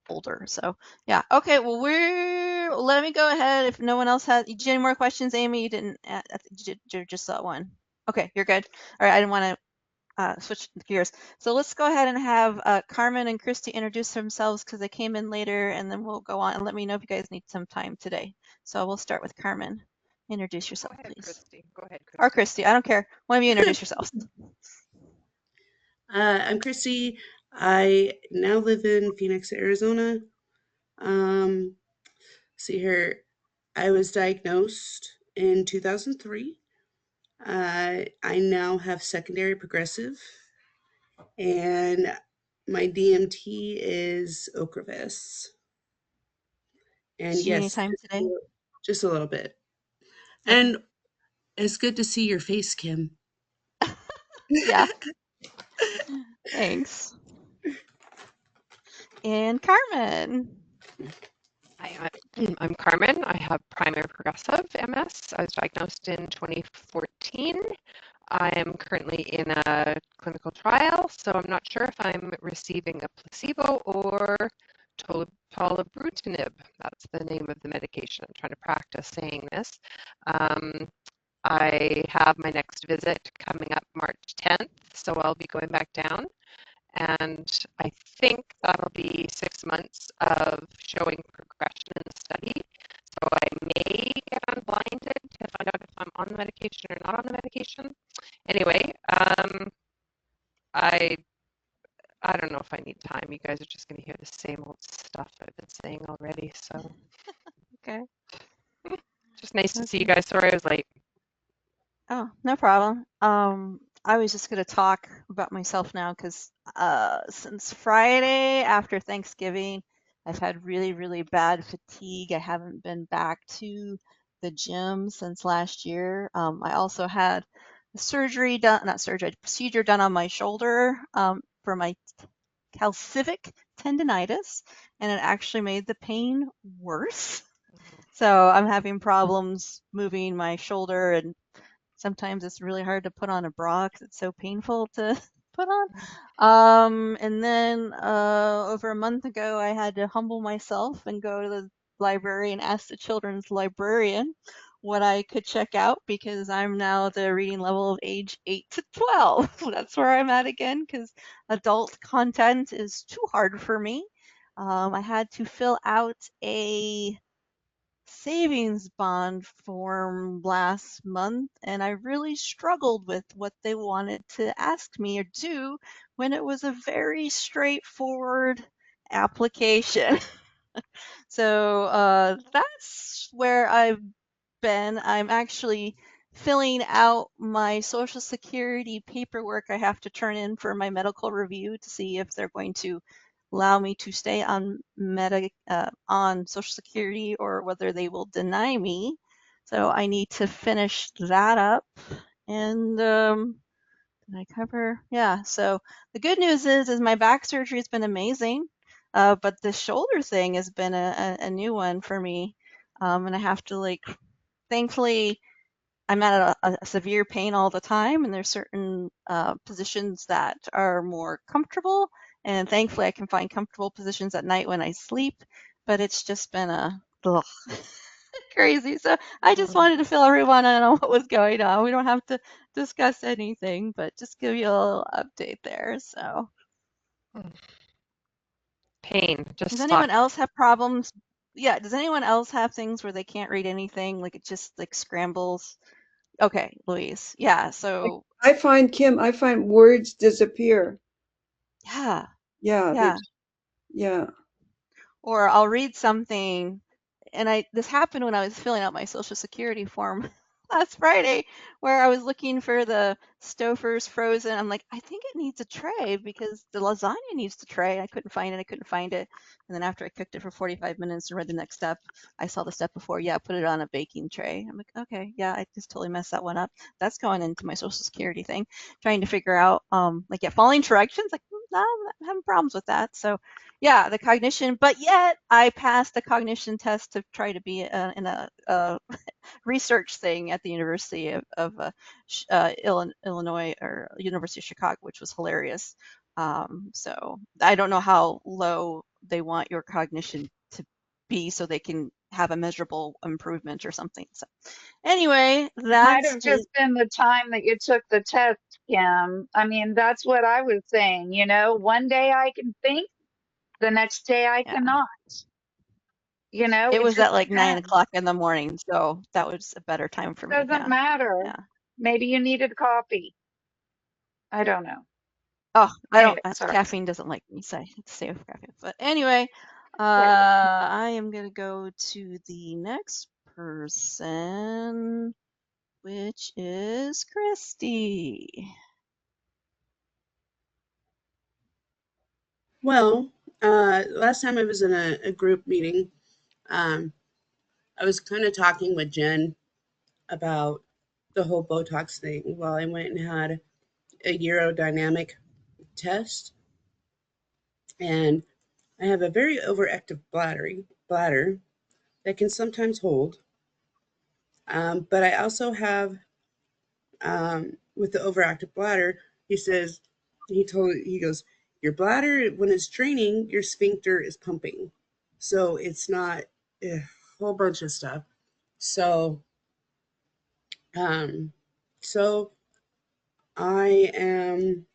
older. So yeah, okay. Well, let me go ahead. If no one else has, did you have any more questions, Amy? You didn't. I think you just saw one. Okay, you're good. All right, I didn't want to switch gears. So let's go ahead and have Carmen and Christy introduce themselves because they came in later, and then we'll go on and let me know if you guys need some time today. So we'll start with Carmen. Introduce yourself, Go ahead, please. Christy. Go ahead, Christy. Or Christy, I don't care. One of you introduce yourselves. I'm Christy. I now live in Phoenix, Arizona. See here, I was diagnosed in 2003. I now have secondary progressive, and my DMT is Ocrevus. And Do you need any yes, time today? just a little bit. Okay. And it's good to see your face, Kim. Yeah. Thanks. And Carmen. Hi, I'm Carmen. I have primary progressive MS. I was diagnosed in 2014. I am currently in a clinical trial, so I'm not sure if I'm receiving a placebo or tolebrutinib. That's the name of the medication. I'm trying to practice saying this. I have my next visit coming up March 10th, so I'll be going back down. And I think that'll be 6 months of showing progression in the study. So I may get unblinded to find out if I'm on the medication or not on the medication. Anyway, I don't know if I need time. You guys are just going to hear the same old stuff I've been saying already. So Okay. just nice to see you guys. Sorry I was late. Oh, no problem. I was just going to talk about myself now because since Friday after Thanksgiving, I've had really, really bad fatigue. I haven't been back to the gym since last year. I also had a surgery done, not surgery, procedure done on my shoulder for my calcific tendonitis, and it actually made the pain worse. So I'm having problems moving my shoulder, and sometimes it's really hard to put on a bra because it's so painful to put on. And then over a month ago, I had to humble myself and go to the library and ask the children's librarian what I could check out because I'm now the reading level of age 8 to 12. That's where I'm at again because adult content is too hard for me. I had to fill out a savings bond form last month, and I really struggled with what they wanted to ask me or do when it was a very straightforward application. So that's where I've been. I'm actually filling out my Social Security paperwork I have to turn in for my medical review to see if they're going to allow me to stay on on Social Security or whether they will deny me. So I need to finish that up. And did I cover? Yeah. So the good news is my back surgery has been amazing, but the shoulder thing has been a new one for me, and I have to like. Thankfully, I'm at a severe pain all the time, and there's certain positions that are more comfortable. And thankfully, I can find comfortable positions at night when I sleep. But it's just been ugh, crazy. So I just wanted to fill everyone in on what was going on. We don't have to discuss anything, but just give you a little update there. So, Pain. Just does suck. anyone else have problems? Yeah, does anyone else have things where they can't read anything? Like it just like scrambles? Okay, Louise. Yeah, so I find, Kim, I find words disappear. yeah, Yeah, yeah. yeah. Or I'll read something, and this happened when I was filling out my Social Security form last Friday where I was looking for the Stouffer's frozen. I'm like, I think it needs a tray because the lasagna needs the tray. I couldn't find it. And then after I cooked it for 45 minutes and read the next step, I saw the step before. Yeah, put it on a baking tray. I'm like, okay, yeah, I just totally messed that one up. That's going into my Social Security thing, trying to figure out, like, yeah, following directions. Like, no, I'm having problems with that. So, yeah, the cognition, but yet I passed the cognition test to try to be in a research thing at the University of Illinois or University of Chicago, which was hilarious. So I don't know how low they want your cognition to be so they can have a measurable improvement or something. So anyway, Might that's have just been the time that you took the test, Kim. I mean, that's what I was saying. You know, one day I can think, the next day I yeah. cannot. You know, It it was just at like 9 depends. o'clock in the morning, so that was a better time for me. Doesn't Yeah, matter. yeah. Maybe you needed coffee. I don't know. Oh, I don't. Anyway, sorry. Caffeine doesn't like me, so I have to stay with caffeine. But anyway, Right. I am gonna go to the next person, which is Christy. Well, last time I was in a group meeting, um, I was kind of talking with Jen about the whole Botox thing while I went and had a urodynamic test. And I have a very overactive bladder that can sometimes hold. But I also have, with the overactive bladder, he says, he goes, your bladder, when it's draining, your sphincter is pumping. So it's not a whole bunch of stuff. So, um, so I am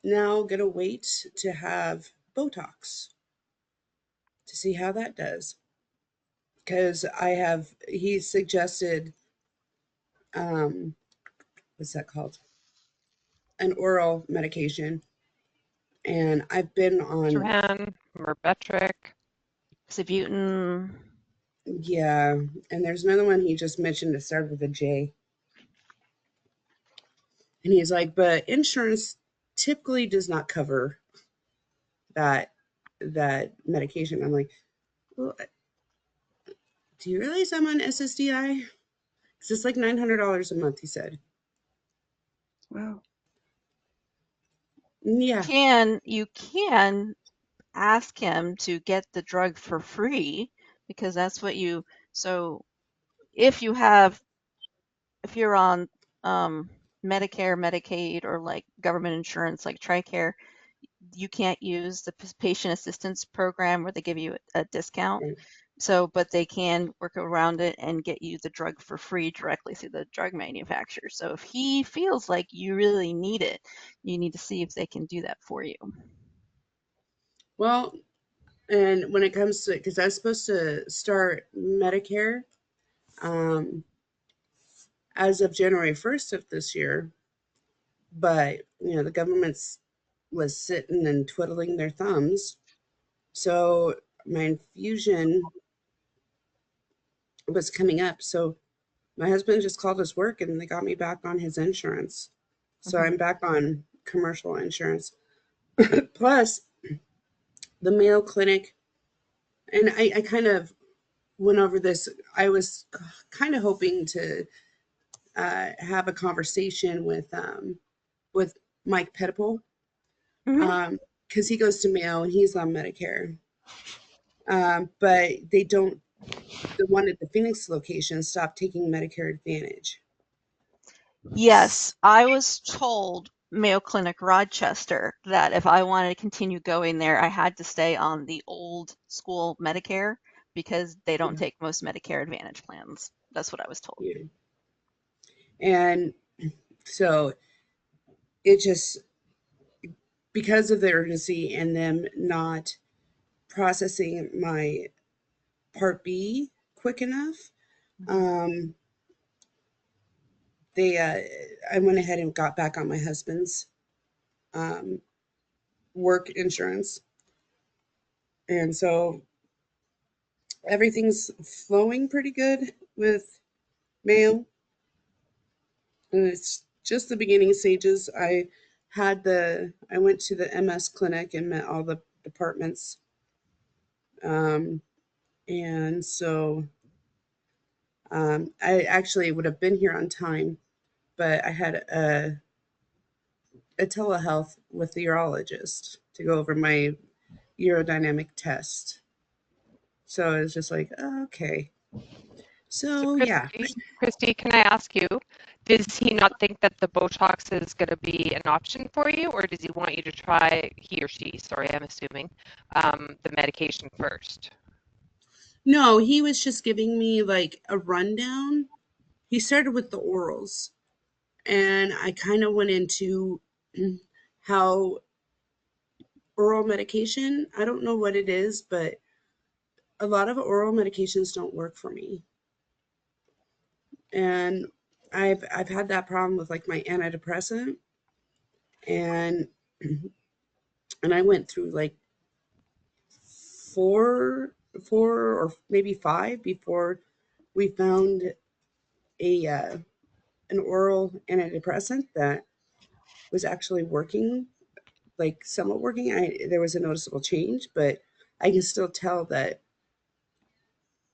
now going to wait to have Botox to see how that does. Because he suggested, um, what's that called? An oral medication. And I've been on, Duran, Myrbetriq. Sibutin. yeah, and there's another one he just mentioned that started with a J. And he's like, but insurance typically does not cover that medication. I'm like, well, do you realize I'm on SSDI? Because it's like $900 a month, he said. Wow. Yeah. You can ask him to get the drug for free because that's what you. So if you have if you're on Medicare, Medicaid, or like government insurance like TRICARE, you can't use the patient assistance program where they give you a discount. Right. So, but they can work around it and get you the drug for free directly through the drug manufacturer. So if he feels like you really need it, you need to see if they can do that for you. Well, and when it comes to, because I was supposed to start Medicare as of January 1st of this year, but the government's was sitting and twiddling their thumbs. So my infusion was coming up. So my husband just called his work and they got me back on his insurance. So Mm-hmm. I'm back on commercial insurance. Plus the Mayo Clinic, and I kind of went over this. I was kind of hoping to have a conversation with Mike Pettiple Mm-hmm. because he goes to Mayo and he's on Medicare. But they don't. The one at the Phoenix location stopped taking Medicare Advantage. Yes, I was told Mayo Clinic Rochester that if I wanted to continue going there, I had to stay on the old school Medicare because they don't Yeah, take most Medicare Advantage plans. That's what I was told. yeah. And so it just, because of the urgency and them not processing my Part B quick enough, Mm-hmm. um, they I went ahead and got back on my husband's um, work insurance, and so everything's flowing pretty good with Mayo. and it's just the beginning stages. I went to the MS clinic and met all the departments. Um, and so I actually would have been here on time, but I had a telehealth with the urologist to go over my urodynamic test. So it was just like, oh, okay. So So yeah. Christy, can I ask you, does he not think that the Botox is going to be an option for you, or does he want you to try, he or she, sorry, I'm assuming, the medication first? No, he was just giving me like a rundown. He started with the orals, and I kind of went into how oral medication, I don't know what it is, but a lot of oral medications don't work for me. And I've had that problem with like my antidepressant, and and I went through like four or maybe five before we found a an oral antidepressant that was actually working, like somewhat working. There was a noticeable change, but I can still tell that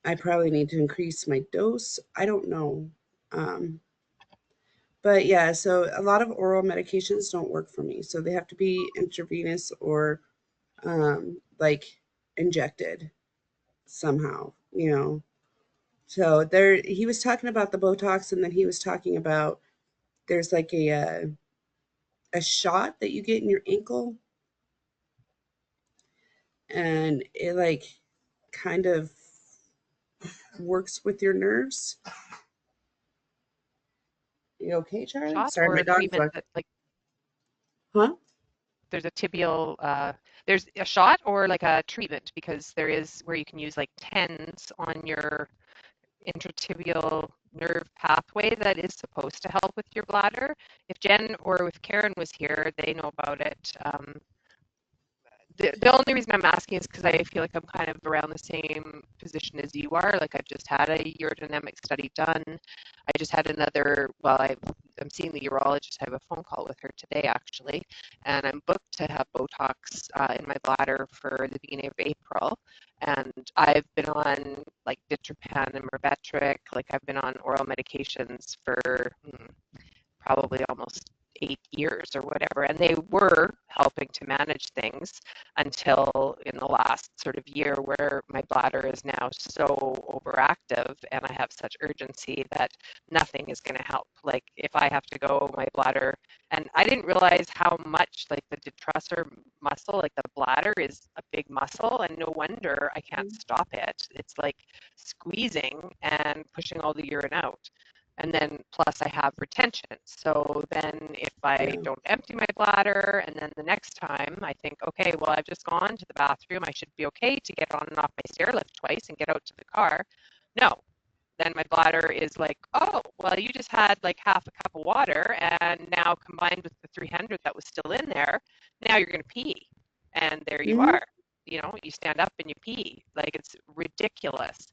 I probably need to increase my dose. I don't know. Um, but yeah, so a lot of oral medications don't work for me. So they have to be intravenous or like injected somehow, you know. So there, he was talking about the Botox, and then he was talking about there's like a shot that you get in your ankle, and it like kind of works with your nerves. You okay, Charlie? Shot Sorry, or my a dog's treatment like, that, like, huh? there's a tibial, there's a shot or like a treatment, because there is where you can use like TENS on your intertibial nerve pathway that is supposed to help with your bladder. If Jen or if Karen was here, they know about it. The only reason I'm asking is because I feel like I'm kind of around the same position as you are. Like I've just had a urodynamic study done. I just had another, well, I'm seeing the urologist. I have a phone call with her today actually, and I'm booked to have Botox in my bladder for the beginning of April. And I've been on like Ditropan and Myrbetriq, like I've been on oral medications for probably almost 8 years or whatever, and they were helping to manage things until in the last sort of year where my bladder is now so overactive and I have such urgency that nothing is going to help. Like if I have to go, my bladder, and I didn't realize how much like the detrusor muscle, like the bladder is a big muscle, and no wonder I can't stop it. It's like squeezing and pushing all the urine out. And then plus I have retention. So then if I Yeah. don't empty my bladder and then the next time I think, okay, well, I've just gone to the bathroom, I should be okay to get on and off my stair lift twice and get out to the car. No, then my bladder is like, oh, well, you just had like half a cup of water, and now combined with the 300 that was still in there, now you're going to pee. And there you Hmm. are. You know, you stand up and you pee. Like it's ridiculous.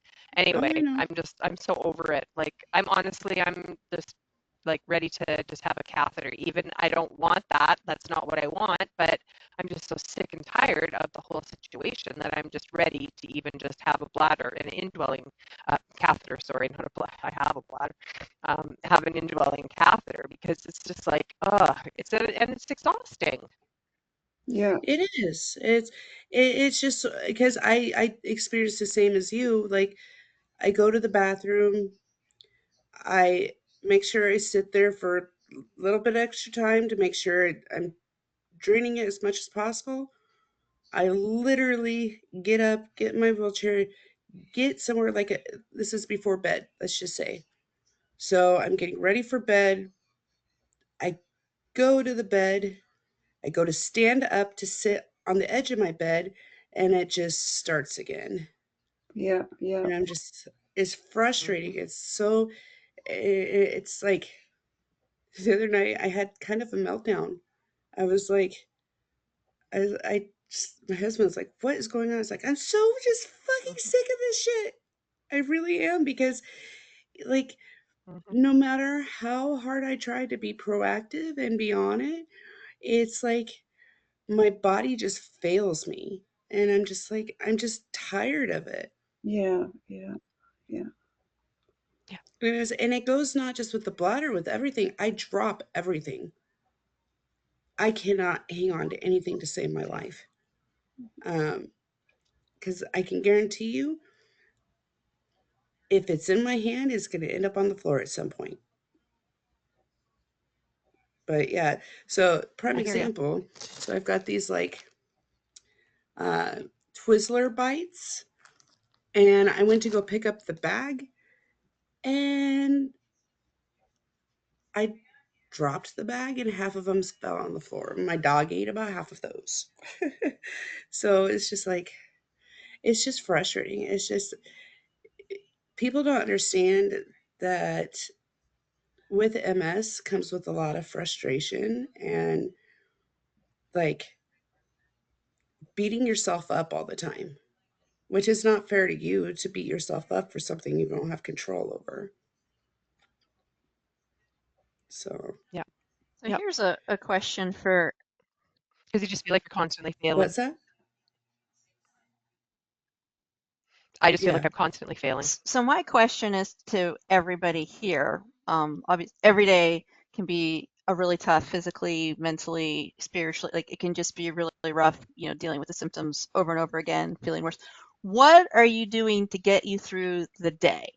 Oh, Anyway, I know. I'm so over it. Like I'm just like ready to just have a catheter. Even I don't want that. That's not what I want, but I'm just so sick and tired of the whole situation that I'm just ready to even just have a bladder, an indwelling catheter, sorry, not a bladder. I have a bladder. Have an indwelling catheter because it's just like, and it's exhausting. Yeah. It is. It's just because I experienced the same as you. Like I go to the bathroom, I make sure I sit there for a little bit extra time to make sure I'm draining it as much as possible. I literally get up, get in my wheelchair, get somewhere like this is before bed, let's just say. So I'm getting ready for bed. I go to the bed. I go to stand up to sit on the edge of my bed, and it just starts again. Yeah. Yeah. And I'm just, it's frustrating. It's so, it's like the other night I had kind of a meltdown. I was like, my husband was like, what is going on? I was like, I'm so just fucking sick of this shit. I really am because, like, no matter how hard I try to be proactive and be on it, it's like my body just fails me. And I'm just like, I'm just tired of it. Yeah, yeah, yeah. And it goes not just with the bladder, with everything. I drop everything. I cannot hang on to anything to save my life. Because I can guarantee you, if it's in my hand, it's going to end up on the floor at some point. But yeah, so prime I hear you. example. So I've got these like uh, Twizzler bites, and I went to go pick up the bag, and I dropped the bag, and half of them fell on the floor. My dog ate about half of those. So it's just like, it's just frustrating. It's just, people don't understand that with MS comes with a lot of frustration and like beating yourself up all the time, which is not fair to you to beat yourself up for something you don't have control over. So, Yeah. So Yep. here's a question for Because you just feel like you're constantly failing. what's that? I just feel Yeah. like I'm constantly failing. so my question is to everybody here. Obviously, every day can be a really tough physically, mentally, spiritually. Like it can just be really, really rough, dealing with the symptoms over and over again, feeling worse. What are you doing to get you through the day?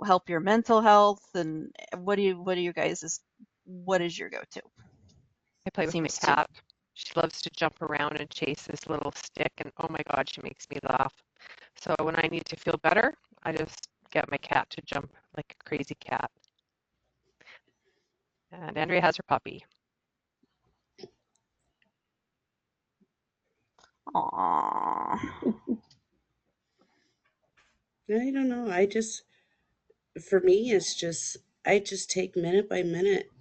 Help your mental health, and what are you guys' what is your go-to? I play with my Seems to cat. She loves to jump around and chase this little stick, and oh my God, she makes me laugh. So when I need to feel better, I just get my cat to jump like a crazy cat. And Andrea has her puppy. Aww. I don't know. For me, it's just, I just take minute by minute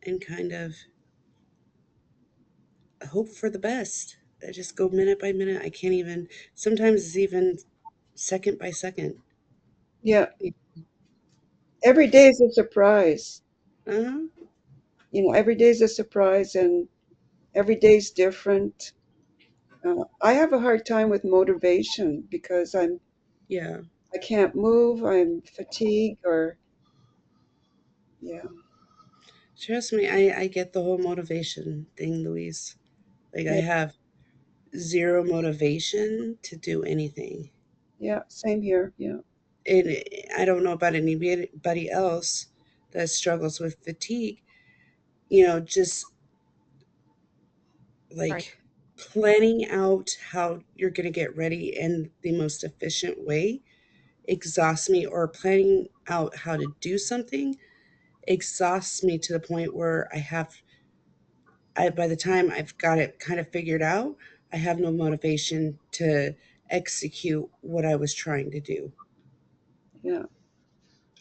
and kind of hope for the best. I just go minute by minute. I can't even, sometimes it's even second by second. Yeah, every day is a surprise. Uh-huh. Every day is a surprise, and every day is different. I have a hard time with motivation because Yeah. I can't move. I'm fatigued, or yeah, Trust me, I get the whole motivation thing, Louise. Like, I yeah, have zero motivation to do anything. yeah. Same here. Yeah, And I don't know about anybody else that struggles with fatigue, just Sorry. like planning out how you're going to get ready in the most efficient way exhausts me, or planning out how to do something exhausts me to the point where by the time I've got it kind of figured out, I have no motivation to execute what I was trying to do. yeah,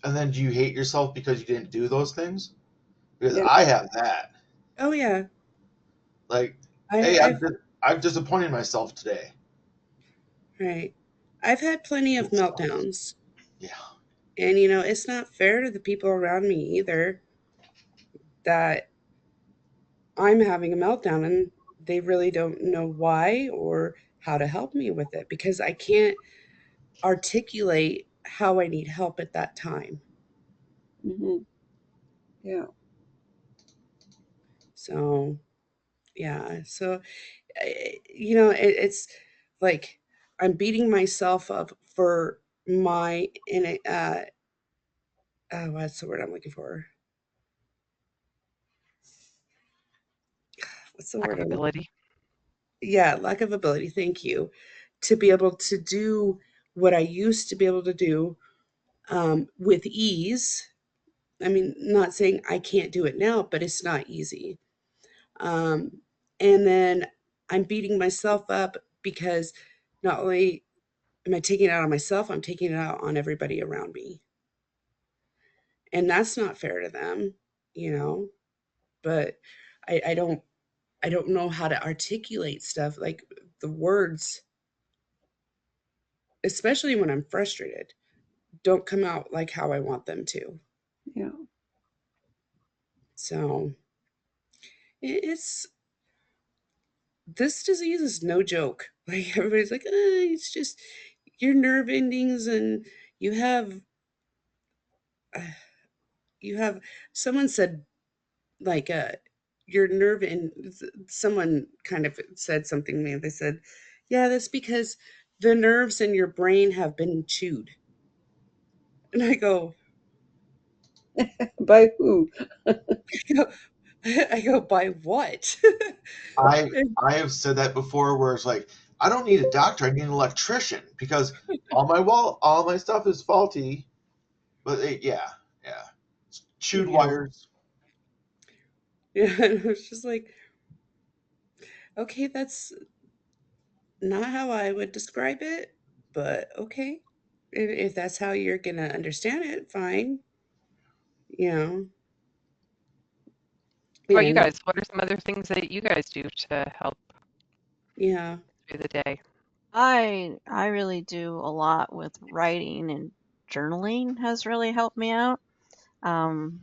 And then do you hate yourself because you didn't do those things? Because yeah, I have that. Oh yeah, Like, I've hey, I've I've disappointed myself today. right. I've had plenty of It sucks. meltdowns. Yeah. And it's not fair to the people around me either that I'm having a meltdown and they really don't know why or how to help me with it because I can't articulate how I need help at that time. hmm yeah, So, yeah. So, it's like I'm beating myself up for what's the word I'm looking for? What's the Lack word of I'm looking ability. Yeah, lack of ability, thank you, to be able to do what I used to be able to do with ease. I mean, not saying I can't do it now, but it's not easy. Um, and then I'm beating myself up because not only am I taking it out on myself, I'm taking it out on everybody around me. And that's not fair to them, you know, but I don't know how to articulate stuff like the words, especially when I'm frustrated. don't come out like how I want them to. Yeah. So it's this disease is no joke. Like everybody's like, it's just your nerve endings, and you have uh, you have. Someone said like your nerve and someone kind of said something to me. They said, yeah, that's because the nerves in your brain have been chewed. And By who? I go, I go, by what? I have said that before, where it's like, I don't need a doctor, I need an electrician because all my stuff is faulty. But yeah, chewed Yeah. wires. Yeah, and I was just like, okay, that's not how I would describe it, but okay. If that's how you're gonna understand it, fine. You know. How about you And guys? What are some other things that you guys do to help yeah. through the day? I really do a lot with writing, and journaling has really helped me out. Um,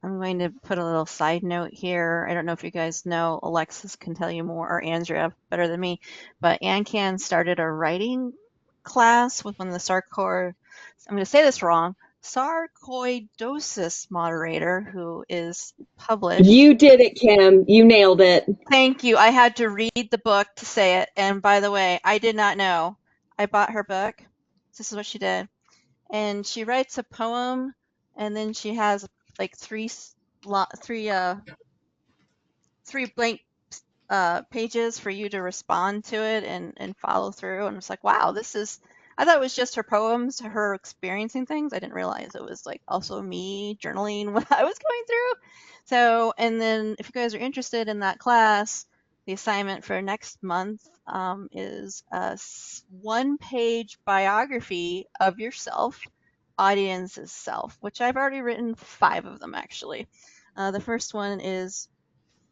I'm going to put a little side note here. I don't know if you guys know, Alexis can tell you more, or Andrea better than me, but AnCan started a writing class with one of the I'm going to say this wrong, sarcoidosis moderator, who is published. You did it, Kim. You nailed it. Thank you. I had to read the book to say it. And by the way, I did not know. I bought her book. This is what she did. And she writes a poem, and then she has like three blank pages for you to respond to it and follow through. And it's like, wow, I thought it was just her poems, her experiencing things. I didn't realize it was like also me journaling what I was going through. So, and then if you guys are interested in that class, the assignment for next month is a one-page biography of yourself, audience's self, which I've already written 5 of them actually. The first one is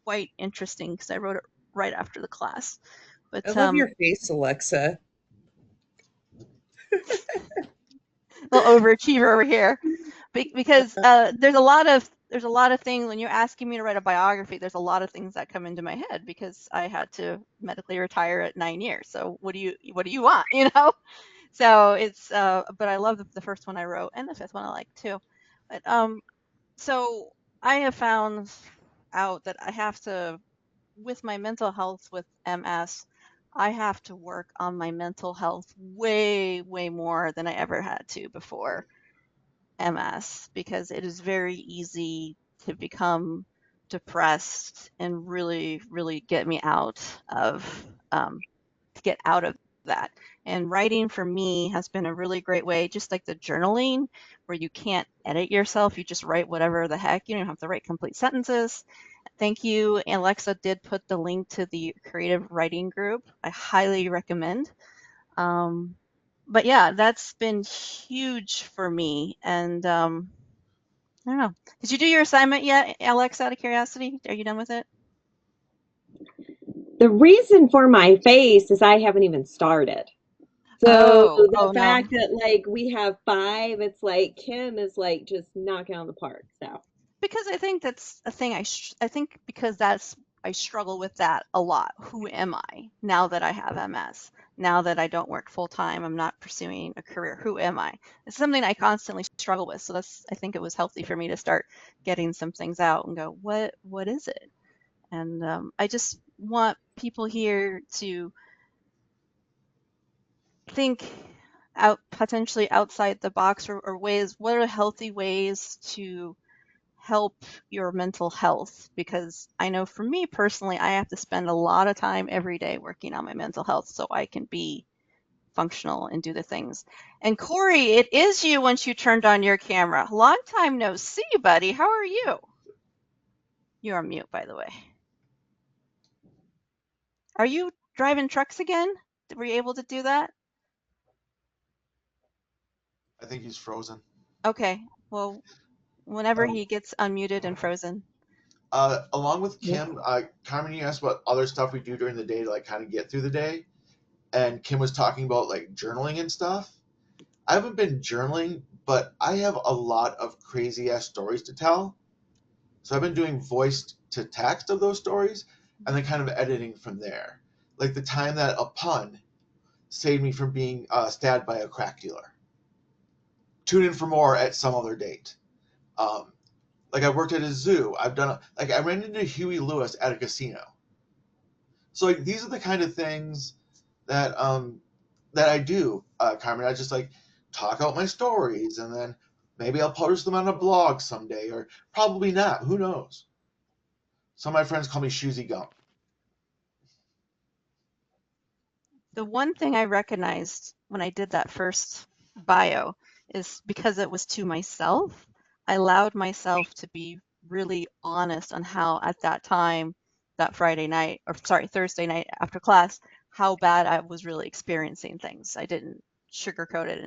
quite interesting because I wrote it right after the class. I But love your face, Alexa. little overachiever over here, because there's a lot of things when you're asking me to write a biography. There's a lot of things that come into my head because I had to medically retire at 9 years. So what do you want, you know? So it's but I love the first one I wrote, and the fifth one I like too. But so I have found out that I have to, with my mental health with MS, I have to work on my mental health way, way more than I ever had to before MS, because it is very easy to become depressed and really, really get me out of, to get out of that. And writing for me has been a really great way, just like the journaling, where you can't edit yourself, you just write whatever the heck, you don't have to write complete sentences. Thank you. Alexa did put the link to the creative writing group. I highly recommend. Um, but yeah, that's been huge for me. And I don't know. Did you do your assignment yet, Alexa, out of curiosity? Are you done with it? The reason for my face is I haven't even started. So the Oh no. fact that like we have 5, it's like Kim is like just knocking out the park. So Because I think that's a thing I think because I struggle with that a lot. Who am I now that I have MS? Now that I don't work full time, I'm not pursuing a career. Who am I? It's something I constantly struggle with. So I think it was healthy for me to start getting some things out and go, what is it? And I just want people here to think potentially outside the box, or ways. What are healthy ways to help your mental health? Because I know for me personally, I have to spend a lot of time every day working on my mental health so I can be functional and do the things. And Corey, it is you once you turned on your camera. Long time no see, buddy. How are you? You're on mute, by the way. Are you driving trucks again? Were you able to do that? I think he's frozen. Okay. Well, whenever he gets unmuted and frozen. Along with Kim, Carmen, you asked about other stuff we do during the day to like kind of get through the day, and Kim was talking about like journaling and stuff. I haven't been journaling, but I have a lot of crazy ass stories to tell. So I've been doing voice to text of those stories and then kind of editing from there. Like the time that a pun saved me from being stabbed by a crack dealer. Tune in for more at some other date. Like I worked at a zoo. I ran into Huey Lewis at a casino. So like these are the kind of things that I do, Carmen. I just like talk out my stories, and then maybe I'll publish them on a blog someday, or probably not. Who knows? Some of my friends call me Shoesy Gum. The one thing I recognized when I did that first bio is because it was to myself, I allowed myself to be really honest on how at that time, that Friday night, or sorry, Thursday night after class, how bad I was really experiencing things. I didn't sugarcoat it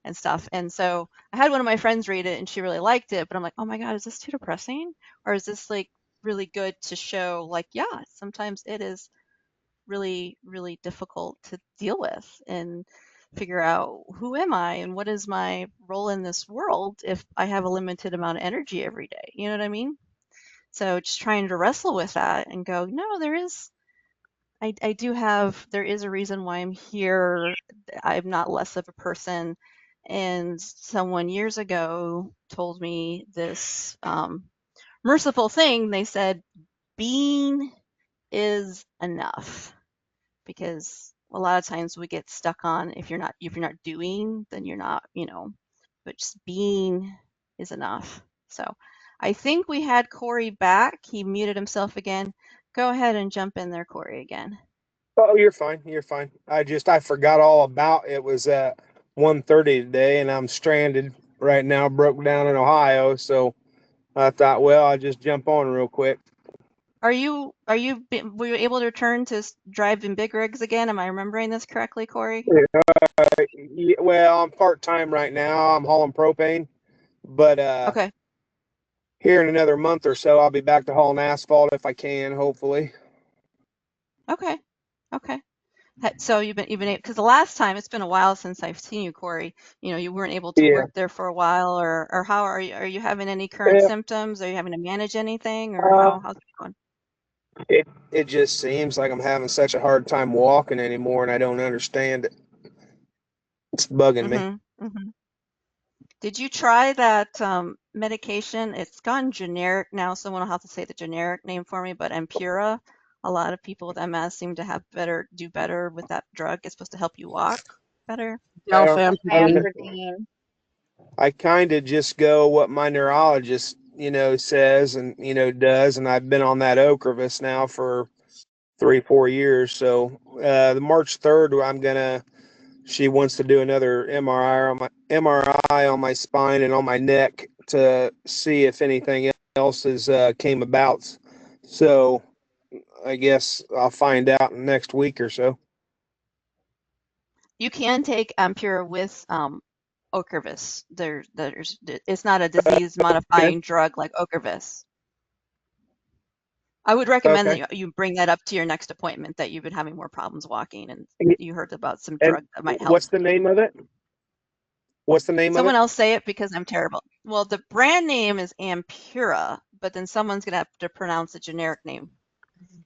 and stuff. And so I had one of my friends read it and she really liked it, but I'm like, oh my God, is this too depressing? Or is this like really good to show like, yeah, sometimes it is really, really difficult to deal with and figure out who am I and what is my role in this world if I have a limited amount of energy every day. You know what I mean? So just trying to wrestle with that and go, no, there is a reason why I'm here. I'm not less of a person. And someone years ago told me this merciful thing. They said, being is enough, because a lot of times we get stuck on if you're not doing, then you're not, but just being is enough. So I think we had Corey back. He muted himself again. Go ahead and jump in there, Corey, again. Oh, you're fine. You're fine. I forgot all about it. Was at 1:30 today, and I'm stranded right now, broke down in Ohio. So I thought, well, I'll just jump on real quick. Were you able to return to driving big rigs again? Am I remembering this correctly, Corey? Well, I'm part-time right now. I'm hauling propane, but Okay. here in another month or so, I'll be back to hauling asphalt if I can, hopefully. Okay. So you've been because the last time, it's been a while since I've seen you, Corey. You weren't able to Yeah. work there for a while, or how are you? Are you having any current symptoms? Are you having to manage anything, or how's it going? It just seems like I'm having such a hard time walking anymore, and I don't understand it. It's bugging me. Mm-hmm. Did you try that medication? It's gone generic now. Someone will have to say the generic name for me, but Ampura. A lot of people with MS seem to do better with that drug. It's supposed to help you walk better. Dalfampridine. I kind of just go what my neurologist, says and, does. And I've been on that Ocrevus now for 3-4 years. So the March 3rd, she wants to do another MRI on my spine and on my neck to see if anything else has came about. So I guess I'll find out in the next week or so. You can take Ampura with Ocrevus. It's not a disease-modifying drug like Ocrevus. I would recommend that you bring that up to your next appointment, that you've been having more problems walking and you heard about some drug that might help. What's the name of it? Someone else say it, because I'm terrible. Well, the brand name is Ampura, but then someone's going to have to pronounce the generic name.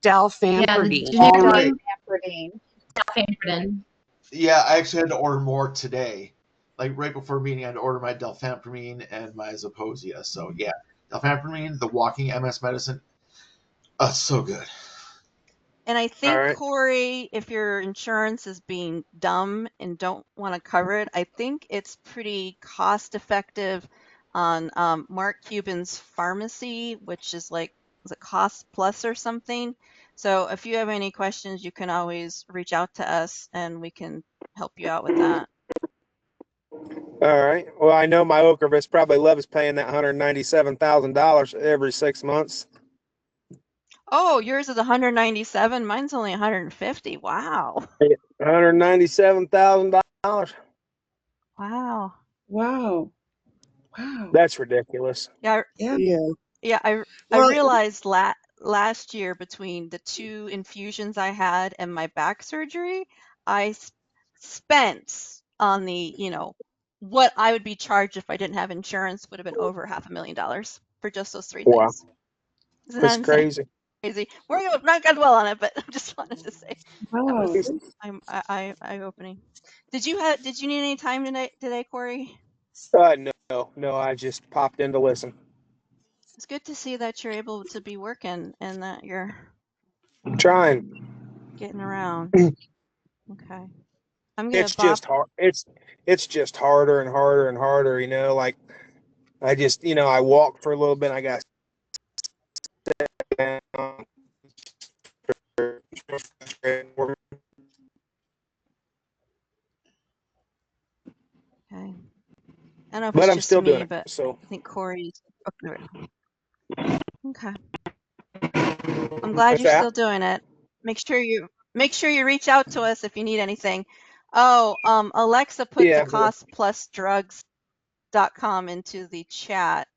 Dalfampridine. Dalfampridine. Yeah, I actually had to order more today. Like right before meeting, I had to order my Dalfampridine and my Zeposia. So yeah, Dalfampridine, the walking MS medicine, so good. And I think, Corey, if your insurance is being dumb and don't want to cover it, I think it's pretty cost effective on Mark Cuban's pharmacy, which is like, is it Cost Plus or something? So if you have any questions, you can always reach out to us and we can help you out with that. All right. Well, I know my Ocrevus probably loves paying that $197,000 every 6 months. Oh, yours is 197. Mine's only 150. Wow. $197,000. Wow. That's ridiculous. Yeah. Yeah. I realized last year, between the 2 infusions I had and my back surgery, I spent on the, what I would be charged if I didn't have insurance would have been over $500,000 for just those 3 Wow, things. Isn't that that's insane? crazy. Crazy. We're not gonna dwell on it, but I just wanted to say that Wow. was eye opening. Did you need any time today, Corey? No, I just popped in to listen. It's good to see that you're able to be working and that you're I'm trying. getting around. Okay. I'm gonna It's just bop. hard. It's just harder and harder and harder, you know, like I just, I walk for a little bit, I got down. Okay. I don't know if But it's I'm just still doing me, it. but So, I think Corey's okay. I'm glad what's you're that? still doing it. Make sure you reach out to us if you need anything. Oh, Alexa put the Yeah. costplusdrugs.com into the chat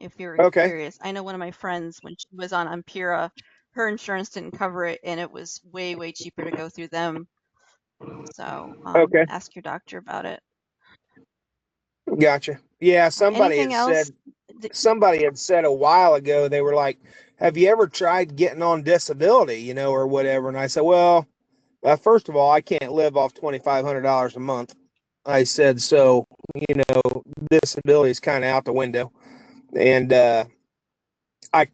if you're Okay. curious. I know one of my friends, when she was on Ampera, her insurance didn't cover it, and it was way, way cheaper to go through them. So Okay. ask your doctor about it. Gotcha. Yeah, Anything else? somebody had said a while ago, they were like, have you ever tried getting on disability, or whatever? And I said, well, first of all, I can't live off $2,500 a month. I said, so, disability is kind of out the window. And I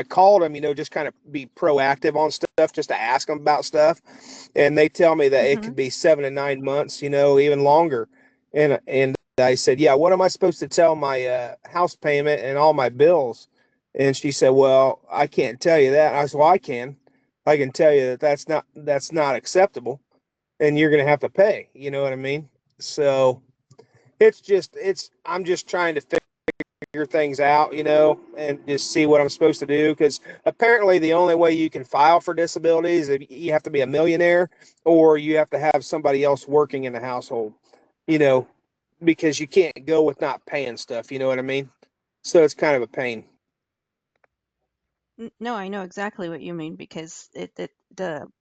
called them, just kind of be proactive on stuff, just to ask them about stuff. And they tell me that it could be 7 to 9 months, even longer. And I said, yeah, what am I supposed to tell my house payment and all my bills? And she said, well, I can't tell you that. And I said, well, I can. I can tell you that that's not acceptable, and you're going to have to pay. You know what I mean? So I'm just trying to figure things out, and just see what I'm supposed to do. Because apparently the only way you can file for disability is if you have to be a millionaire, or you have to have somebody else working in the household, you know, because you can't go with not paying stuff. You know what I mean? So it's kind of a pain. No, I know exactly what you mean, because the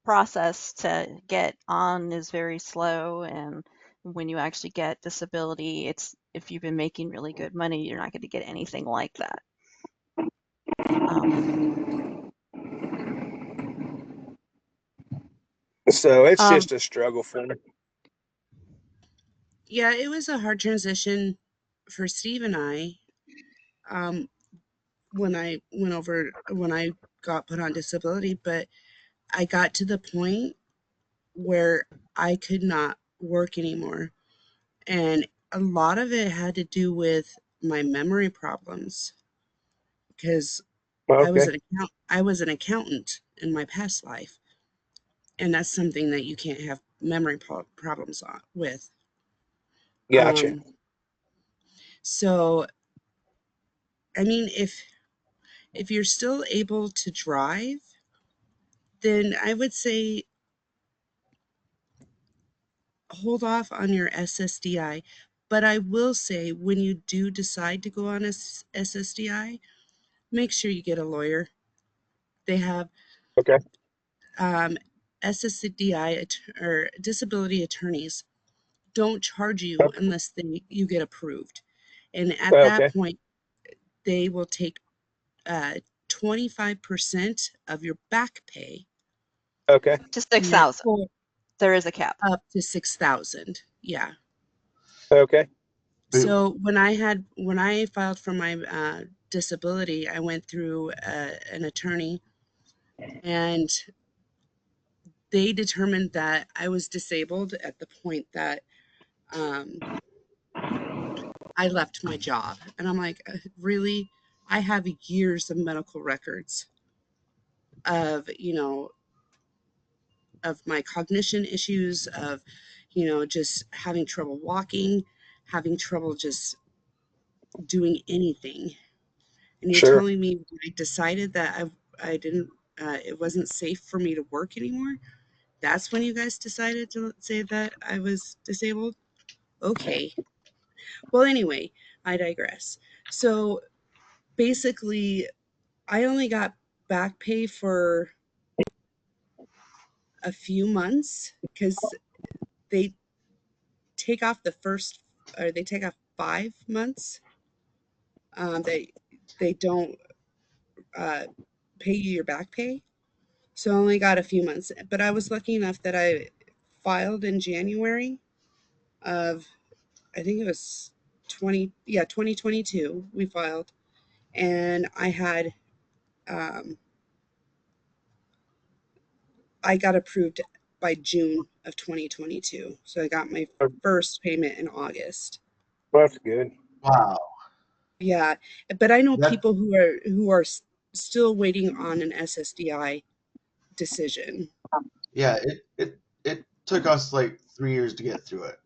process to get on is very slow, and when you actually get disability, if you've been making really good money, you're not going to get anything like that. So it's just a struggle for me. Yeah, it was a hard transition for Steve and I. When I got put on disability, but I got to the point where I could not work anymore. And a lot of it had to do with my memory problems, because Okay. I was an accountant in my past life, and that's something that you can't have memory problems with. Gotcha. So I mean, if you're still able to drive, then I would say hold off on your SSDI. But I will say, when you do decide to go on SSDI, make sure you get a lawyer. They have Okay. SSDI or disability attorneys don't charge you unless you get approved. And at Okay. that point, they will take 25% of your back pay. Okay. To 6,000. There is a cap. Up to 6,000. Yeah. Okay. So when I filed for my disability, I went through an attorney, and they determined that I was disabled at the point that I left my job. And I'm like, really? I have years of medical records of, of my cognition issues, of, just having trouble walking, having trouble just doing anything. And you're Sure. telling me when I decided that I didn't, it wasn't safe for me to work anymore. That's when you guys decided to say that I was disabled? Okay. Well, anyway, I digress. So basically, I only got back pay for a few months, because they take off the first or they take off 5 months. They don't pay you your back pay. So I only got a few months. But I was lucky enough that I filed in January of, I think it was 2022. We filed, and I got approved by June of 2022. So I got my first payment in August. That's good. Wow. Yeah, but I know That people who are still waiting on an SSDI decision. yeah, it took us like 3 years to get through it.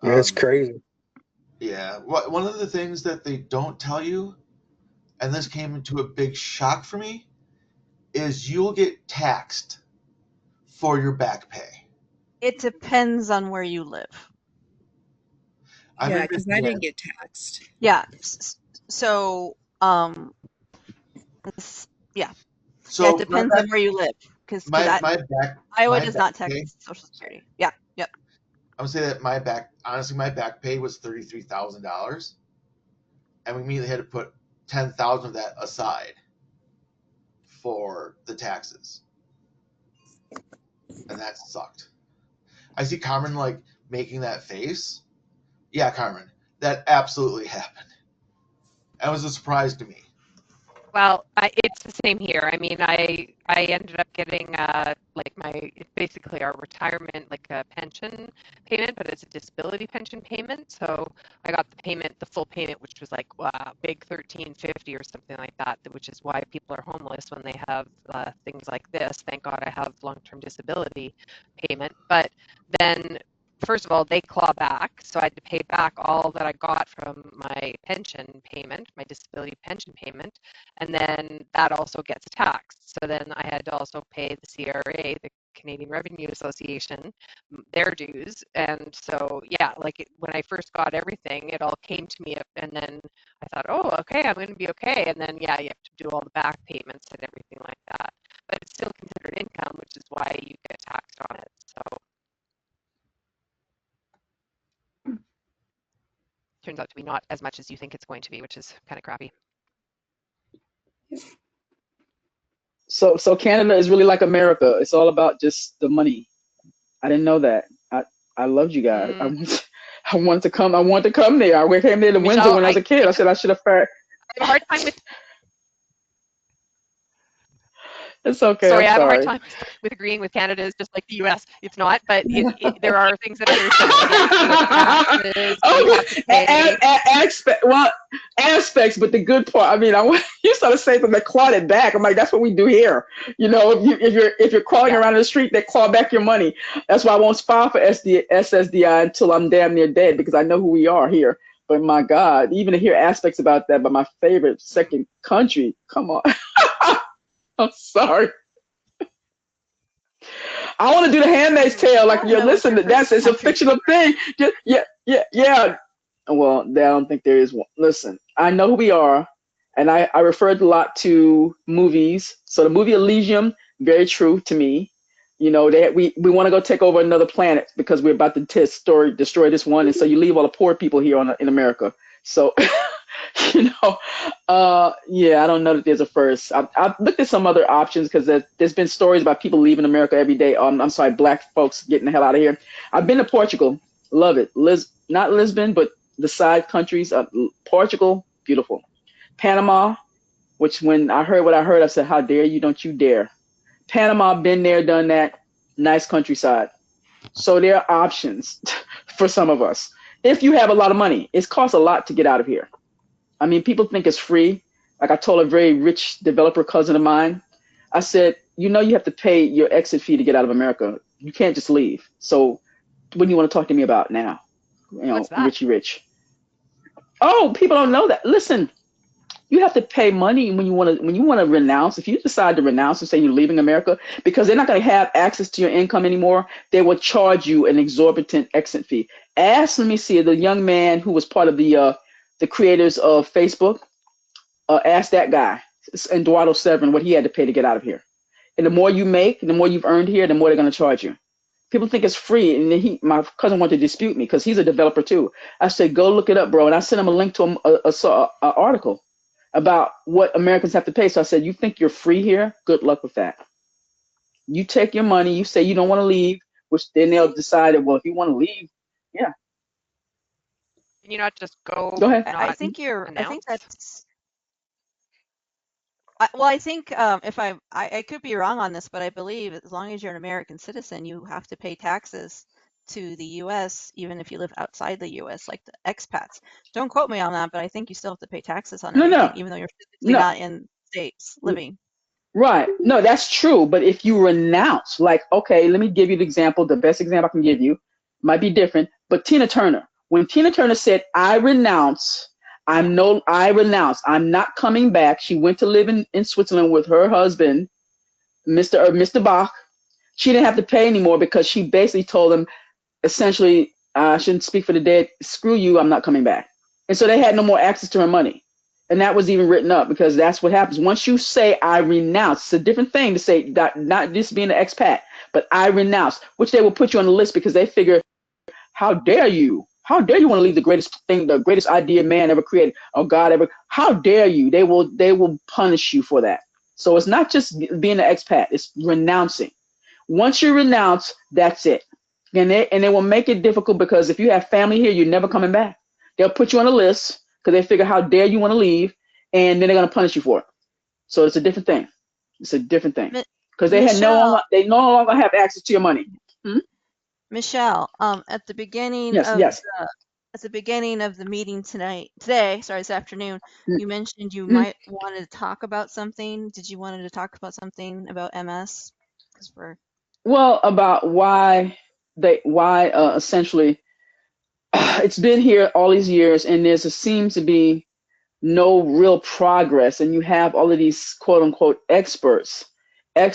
Yeah, it's Um, crazy. yeah, one of the things that they don't tell you, and this came into a big shock for me, is you'll get taxed for your back pay. It depends on where you live. I'm Yeah, in because I Michigan. didn't get taxed. Yeah. So, yeah. So Yeah, it depends on where you live. Because my Iowa my does back not tax pay. Social Security. Yeah. Yep. I would say that my back pay was $33,000, and we immediately had to put 10,000 of that aside for the taxes, and that sucked. I see Carmen like making that face. Yeah, Carmen, that absolutely happened. That was a surprise to me. Well, it's the same here. I mean, I ended up getting like it's basically our retirement, like a pension payment, but it's a disability pension payment. So I got the full payment, which was like big 1350 or something like that, which is why people are homeless when they have things like this. Thank God I have long-term disability payment. But then first of all, they claw back. So I had to pay back all that I got from my pension payment, my disability pension payment. And then that also gets taxed. So then I had to also pay the CRA, the Canadian Revenue Association, their dues. And so, yeah, like when I first got everything, it all came to me, and then I thought, oh, okay, I'm going to be okay. And then, yeah, you have to do all the back payments and everything like that. But it's still considered income, which is why you get taxed on it. So turns out to be not as much as you think it's going to be, which is kind of crappy. So Canada is really like America. It's all about just the money. I didn't know that. I loved you guys. I wanted to come. I wanted to come there. I came there to Windsor Michelle, when I was a kid. I said I should have fared. I have a hard time with. It's okay. Sorry, I'm I have a hard sorry. time with agreeing with Canada is just like the U.S. It's not, but there are things that are very similar. Aspects, but the good part. I mean, you started saying something that clawed it back. I'm like, that's what we do here. You know, if you're crawling around in the street, they claw back your money. That's why I won't file for SSDI until I'm damn near dead, because I know who we are here. But my God, even to hear aspects about that, but my favorite second country, come on. I'm sorry. I want to do the Handmaid's Tale. Like, you're listening. It's a fictional thing. Yeah. Well, I don't think there is one. Listen, I know who we are, and I referred a lot to movies. So the movie Elysium, very true to me. You know, we want to go take over another planet because we're about to destroy this one, and so you leave all the poor people here in America. So. Yeah, I don't know that there's a first. I've looked at some other options because there's been stories about people leaving America every day. I'm sorry, black folks getting the hell out of here. I've been to Portugal, love it. Not Lisbon, but the side countries. Portugal, beautiful. Panama, which when I heard what I heard, I said, how dare you? Don't you dare. Panama, been there, done that. Nice countryside. So there are options for some of us. If you have a lot of money, it costs a lot to get out of here. I mean, people think it's free. Like I told a very rich developer cousin of mine, I said, you have to pay your exit fee to get out of America. You can't just leave. So what do you want to talk to me about now? What's that? Richie Rich. Oh, people don't know that. Listen, you have to pay money when you want to renounce. If you decide to renounce and say you're leaving America, because they're not going to have access to your income anymore, they will charge you an exorbitant exit fee. Let me see, the young man who was part of the creators of Facebook, ask that guy, Eduardo Severin, what he had to pay to get out of here. And the more you make, the more you've earned here, the more they're going to charge you. People think it's free, and then my cousin wanted to dispute me because he's a developer too. I said, go look it up, bro, and I sent him a link to a article about what Americans have to pay. So I said, you think you're free here? Good luck with that. You take your money, you say you don't want to leave, which then they'll decide, well, if you want to leave, yeah. Can you not just go? Go ahead. I Not think you're. I think announce? that's. Well, I think if I could be wrong on this, but I believe as long as you're an American citizen, you have to pay taxes to the U.S. even if you live outside the U.S., like the expats. Don't quote me on that, but I think you still have to pay taxes on No, everything, no, even though you're physically no. not in states living. Right. No, that's true. But if you renounce, like, okay, let me give you the example. The best example I can give you might be different, but Tina Turner, when Tina Turner said, I renounce, I renounce, I'm not coming back. She went to live in Switzerland with her husband, Mr. Bach. She didn't have to pay anymore because she basically told him, essentially, I shouldn't speak for the dead. Screw you. I'm not coming back. And so they had no more access to her money. And that was even written up because that's what happens. Once you say, I renounce, it's a different thing to say, not just being an expat, but I renounce, which they will put you on the list because they figure, how dare you? How dare you want to leave the greatest thing, the greatest idea man ever created, or God ever? How dare you? They will punish you for that. So it's not just being an expat, it's renouncing. Once you renounce, that's it. And they will make it difficult because if you have family here, you're never coming back. They'll put you on a list because they figure how dare you want to leave, and then they're going to punish you for it. So it's a different thing. It's a different thing because they Michelle, no longer have access to your money. Michelle, at the beginning Yes, of yes. the meeting this afternoon, you mentioned you Mhm. might wanted to talk about something. Did you wanted to talk about something about MS? Well, about why essentially it's been here all these years, and seems to be no real progress, and you have all of these quote unquote experts, and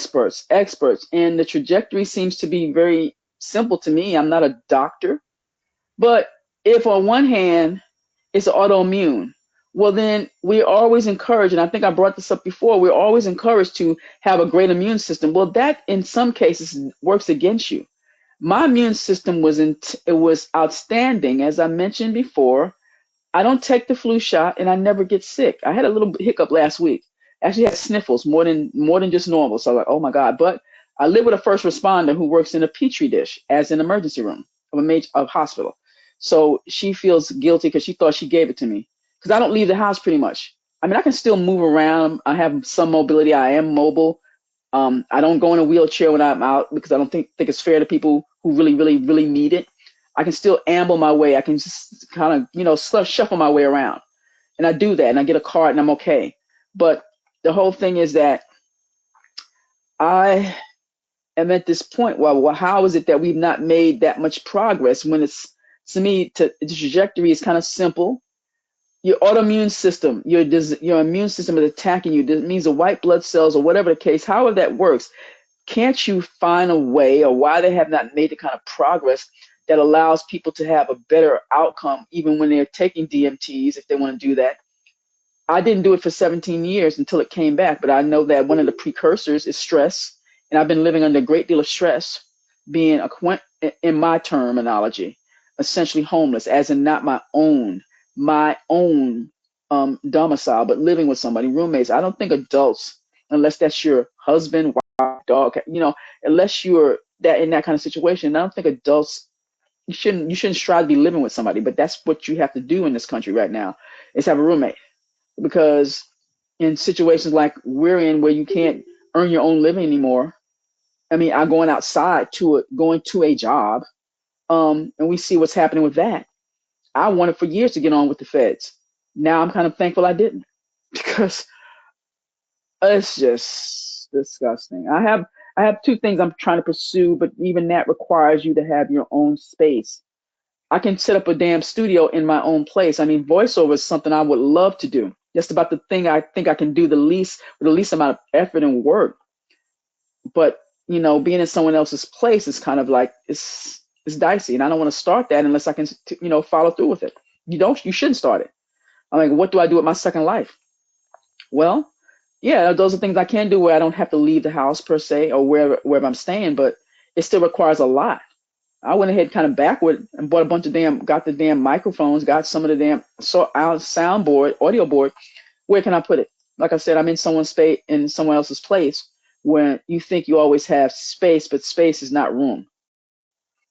the trajectory seems to be very simple to me. I'm not a doctor, but if on one hand it's autoimmune, well then we're always encouraged, and I think I brought this up before, we're always encouraged to have a great immune system. Well, that in some cases works against you. My immune system was outstanding, as I mentioned before. I don't take the flu shot, and I never get sick. I had a little hiccup last week. Actually, had sniffles more than just normal. So I was like, oh my God! But I live with a first responder who works in a petri dish as an emergency room of a hospital. So she feels guilty because she thought she gave it to me because I don't leave the house pretty much. I mean, I can still move around. I have some mobility. I am mobile. I don't go in a wheelchair when I'm out because I don't think it's fair to people who really, really, really need it. I can still amble my way. I can just kind of, shuffle my way around. And I do that, and I get a card, and I'm okay. But the whole thing is that I am at this point, well, how is it that we've not made that much progress when it's, to me, the trajectory is kind of simple. Your autoimmune system, your immune system is attacking you. That means the white blood cells or whatever the case, however that works. Can't you find a way, or why they have not made the kind of progress that allows people to have a better outcome even when they're taking DMTs, if they want to do that? I didn't do it for 17 years until it came back, but I know that one of the precursors is stress, and I've been living under a great deal of stress, being, in my terminology, essentially homeless, as in not my own domicile, but living with somebody, roommates. I don't think adults, unless that's your husband, wife, dog, unless you're in that kind of situation, I don't think adults, you shouldn't strive to be living with somebody, but that's what you have to do in this country right now, is have a roommate. Because in situations like we're in, where you can't earn your own living anymore, I mean, I'm going outside going to a job, and we see what's happening with that. I wanted for years to get on with the feds. Now I'm kind of thankful I didn't, because it's just disgusting. I have two things I'm trying to pursue, but even that requires you to have your own space. I can set up a damn studio in my own place. I mean, voiceover is something I would love to do. Just about the thing I think I can do with the least amount of effort and work. But being in someone else's place is kind of like, it's dicey, and I don't want to start that unless I can follow through with it. You shouldn't start it. I'm like, what do I do with my second life? Well, yeah, those are things I can do where I don't have to leave the house per se, or wherever I'm staying. But it still requires a lot. I went ahead kind of backward and bought a bunch of got the damn microphones, got some of the damn soundboard, audio board. Where can I put it? Like I said, I'm in someone else's place where you think you always have space, but space is not room.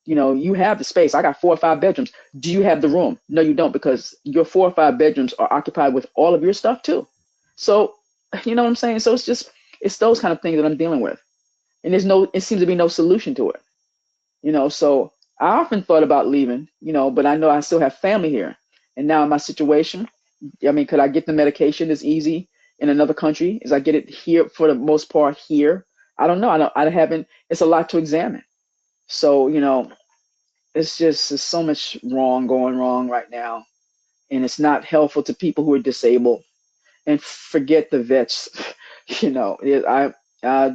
You have the space. I got 4 or 5 bedrooms. Do you have the room? No, you don't, because your 4 or 5 bedrooms are occupied with all of your stuff too. So, you know what I'm saying? So it's those kind of things that I'm dealing with. And it seems to be no solution to it. So I often thought about leaving, but I know I still have family here. And now in my situation, I mean, could I get the medication as easy in another country as I get it here for the most part here? I don't know. I haven't, it's a lot to examine. So, there's so much going wrong right now. And it's not helpful to people who are disabled. And forget the vets. I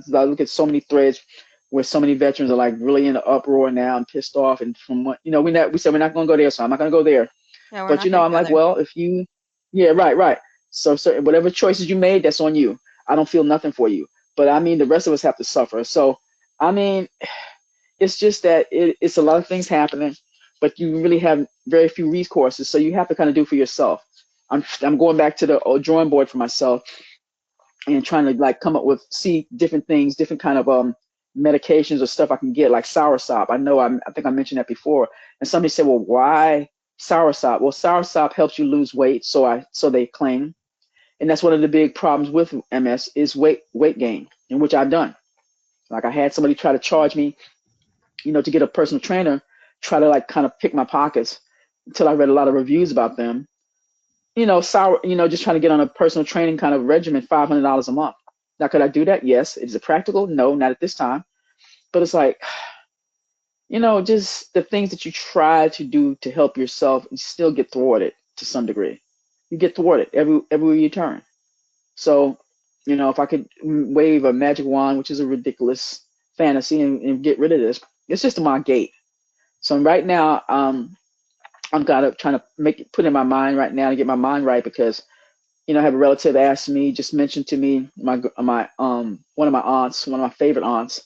look at so many threads where so many veterans are like really in an uproar now and pissed off. And from what, we said we're not going to go there, so I'm not going to go there. Yeah, But I'm like, well, yeah, right. So whatever choices you made, that's on you. I don't feel nothing for you. But I mean, the rest of us have to suffer. So I mean, it's just that it's a lot of things happening, but you really have very few resources. So you have to kind of do for yourself. I'm going back to the drawing board for myself and trying to like come up with different things, different kind of medications or stuff I can get, like soursop. I think I mentioned that before. And somebody said, well, why soursop? Well, soursop helps you lose weight, so they claim. And that's one of the big problems with MS is weight gain, in which I've done. Like I had somebody try to charge me, to get a personal trainer, try to like kind of pick my pockets until I read a lot of reviews about them. Just trying to get on a personal training kind of regimen, $500 a month. Now, could I do that? Yes. Is it practical? No, not at this time. But it's like, just the things that you try to do to help yourself, you still get thwarted to some degree. You get thwarted everywhere you turn. So, if I could wave a magic wand, which is a ridiculous fantasy, and get rid of this, it's just my gate. So right now, I'm kind of trying to put in my mind right now to get my mind right, because I have a relative mentioned to me, my one of my aunts, one of my favorite aunts,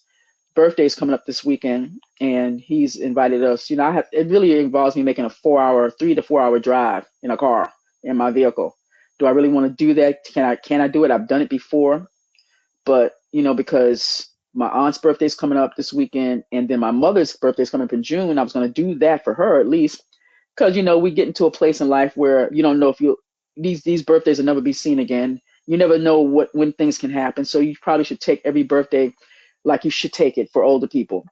birthday is coming up this weekend, and he's invited us. It really involves me making a 3 to 4 hour drive in a car in my vehicle. Do I really want to do that? Can I do it? I've done it before, but because my aunt's birthday is coming up this weekend, and then my mother's birthday is coming up in June, I was going to do that for her at least, because we get into a place in life where you don't know if these birthdays will never be seen again. You never know when things can happen. So you probably should take every birthday like you should take it for older people.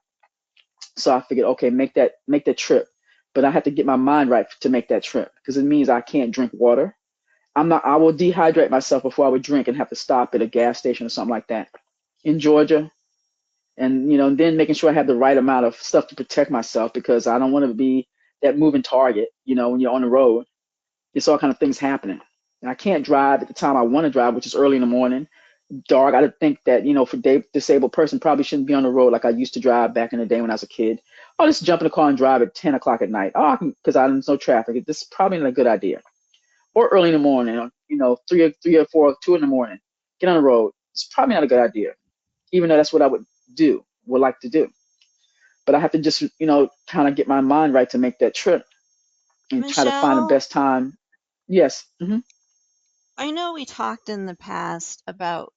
So I figured, okay, make that trip. But I have to get my mind right to make that trip, because it means I can't drink water. I will dehydrate myself before I would drink and have to stop at a gas station or something like that in Georgia. And, then making sure I have the right amount of stuff to protect myself, because I don't want to be that moving target, when you're on the road. It's all kind of things happening. And I can't drive at the time I want to drive, which is early in the morning, dark. I think that, for a disabled person, probably shouldn't be on the road like I used to drive back in the day when I was a kid. I'll just jump in the car and drive at 10 o'clock at night. Because there's no traffic. This is probably not a good idea. Or early in the morning, 3 or 4, 2 in the morning, get on the road. It's probably not a good idea, even though that's what I would like to do. But I have to just, kind of get my mind right to make that trip and try to find the Michelle, best time. Yes. I know we talked in the past about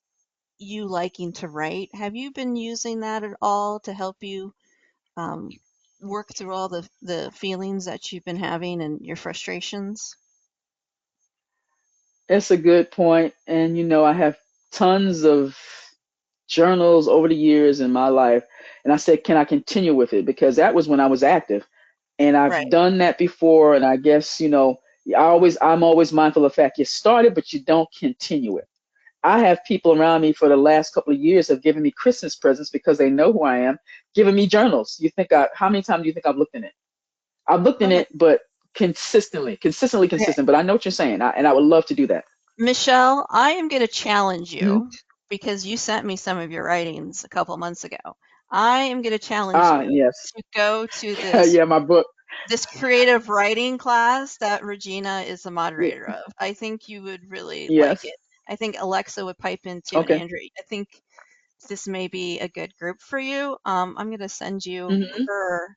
you liking to write. Have you been using that at all to help you work through all the feelings that you've been having and your frustrations? It's a good point. And, I have tons of journals over the years in my life. And I said, can I continue with it? Because that was when I was active. And Right. I've done that before. And I guess, I'm always mindful of the fact you started, but you don't continue it. I have people around me for the last couple of years have given me Christmas presents because they know who I am, giving me journals. How many times do you think I've looked in it? I've looked in Okay. it, but consistent. But I know what you're saying, and I would love to do that. Michelle, I am going to challenge Hmm. you because you sent me some of your writings a couple months ago. I am going to challenge you Yes. to go to this Yeah, my book. this creative writing class that Regina is the moderator of. I think you would really like Yes. it. I think Alexa would pipe in too, and Okay. Andrew. I think this may be a good group for you. I'm going to send you Mm-hmm. her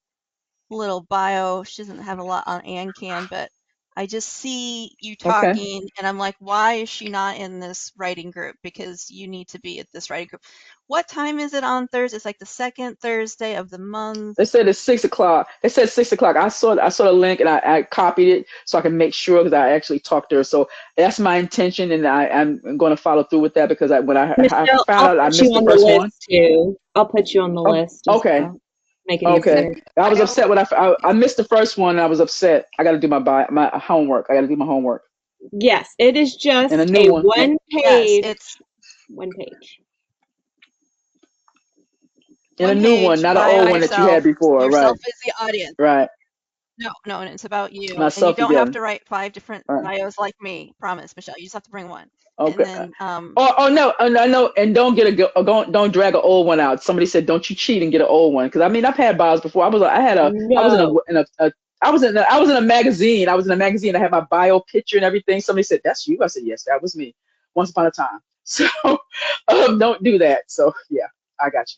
little bio. She doesn't have a lot on AnCan, but I just see you Okay. talking, and I'm like, why is she not in this writing group? Because you need to be at this writing group. What time is it on Thursday? It's like the second Thursday of the month. They said it's 6 o'clock. They said 6 o'clock. I saw the link and I copied it so I can make sure because I actually talked to her. So that's my intention, and I'm going to follow through with that because when I Michelle, found I'll out I put you missed the on the first one. list too. I'll put you on the Oh, list as okay. well. Make it Okay. easier. I was bio. upset when I missed the first one and I was upset. I got to do my homework. I got to do my homework. Yes, it is And a just new a one. one Yes, page, it's one page. And a one new one, page not an bio old one that you yourself. had before. Right. Yourself is the audience. Right. No, and it's about you. And you Myself don't have together. to write 5 different Right. bios like me. Promise, Michelle. You just have to bring one. Okay. And then Oh no, I know, and don't don't drag an old one out. Somebody said, don't you cheat and get an old one, because I mean I've had bios before. I was No. I was in a magazine. I was in a magazine. I had my bio picture and everything. Somebody said, that's you. I said, yes, that was me. Once upon a time. So don't do that. So yeah, I got you.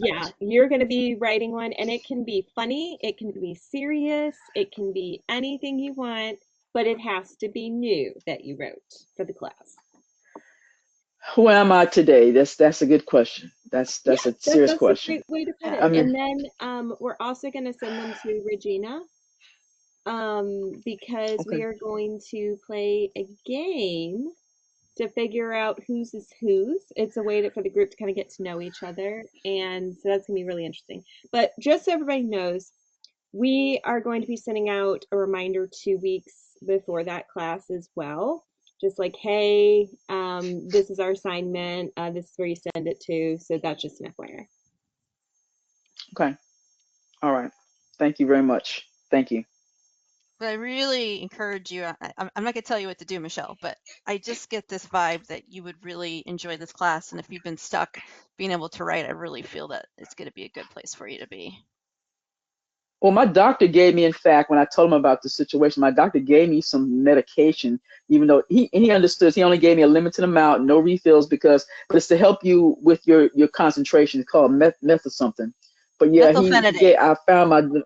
I got Yeah, you're going to be writing one, and it can be funny, it can be serious, it can be anything you want, but it has to be new that you wrote for the class. you. Who am I today? That's a good question. That's Yeah, a serious that's a question. great way to put yeah. it. I mean, And then we're also going to send them to Regina because we okay, are going to play a game to figure out whose is whose. It's a way for the group to kind of get to know each other. And so that's going to be really interesting. But just so everybody knows, we are going to be sending out a reminder 2 weeks before that class as well. Just like, hey, this is our assignment. This is where you send it to. So that's just an FYI. okay, all right. Thank you very much. Thank you. But I really encourage you. I'm not going to tell you what to do, Michelle, but I just get this vibe that you would really enjoy this class. And if you've been stuck being able to write, I really feel that it's going to be a good place for you to be. Well, my doctor gave me, in fact, when I told him about the situation, my doctor gave me some medication, even though he understood. He only gave me a limited amount, no refills, but it's to help you with your concentration. It's called meth or something. But yeah, Methylphenidate. I found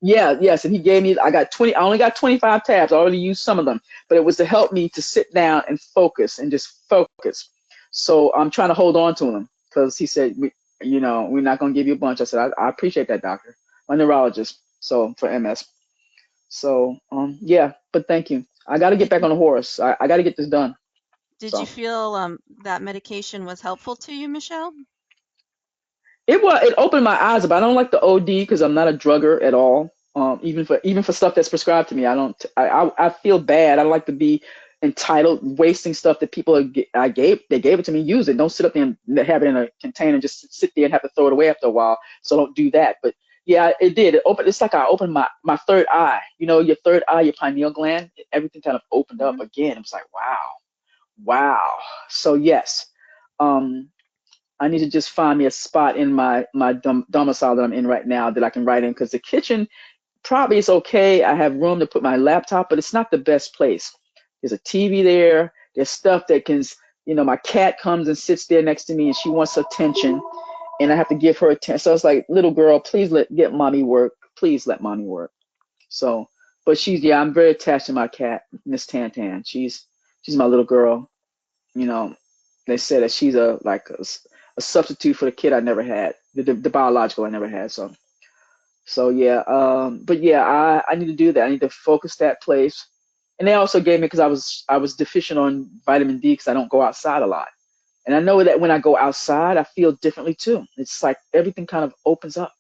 yes, and he gave me, I only got 25 tabs. I already used some of them, but it was to help me to sit down and focus and just focus. So I'm trying to hold on to him because he said, we're not going to give you a bunch. I said, I appreciate that, doctor. My neurologist, so for MS. So yeah, but thank you. I got to get Did back on the horse. I got to get this done. did you So feel that medication was helpful to you, Michelle? it opened my eyes up. I don't like the OD because I'm not a drugger at all. Even for stuff that's prescribed to me, I feel bad. I don't like to be entitled, wasting stuff that people they gave it to me. Use it. Don't sit up there and have it in a container and just sit there and have to throw it away after a while. So don't do that. But yeah, it did. It's like I opened my third eye. Your third eye, your pineal gland. Everything kind of opened up again. It was like wow. So yes. I need to just find me a spot in my domicile that I'm in right now that I can write in, because the kitchen probably is okay. I have room to put my laptop, but it's not the best place. There's a TV there. There's stuff that my cat comes and sits there next to me and she wants attention and I have to give her attention. So it's like, little girl, please get mommy work. Please let mommy work. So, but I'm very attached to my cat, Miss Tantan. She's my little girl. You know, they said that she's a substitute for the kid I never had, the biological I never had. So yeah, but yeah, I need to do that. I need to focus that place. And they also gave me, because I was deficient on vitamin D because I don't go outside a lot. And I know that when I go outside, I feel differently too. It's like everything kind of opens up.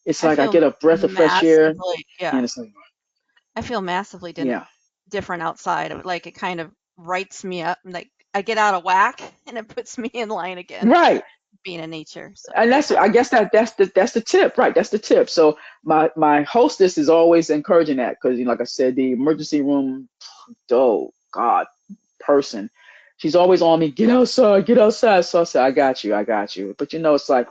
It's I like I feel get a breath of fresh air, massively, and yeah. it's like, I feel massively yeah, different outside. Like it kind of writes me up. Like I get out of whack and it puts me in line again, right. being in nature. So And I guess that's the tip, right? That's the tip. So my hostess is always encouraging that, because like I said, the emergency room, oh God, person, she's always on me. Get outside, get outside. So I said, I got you. But it's like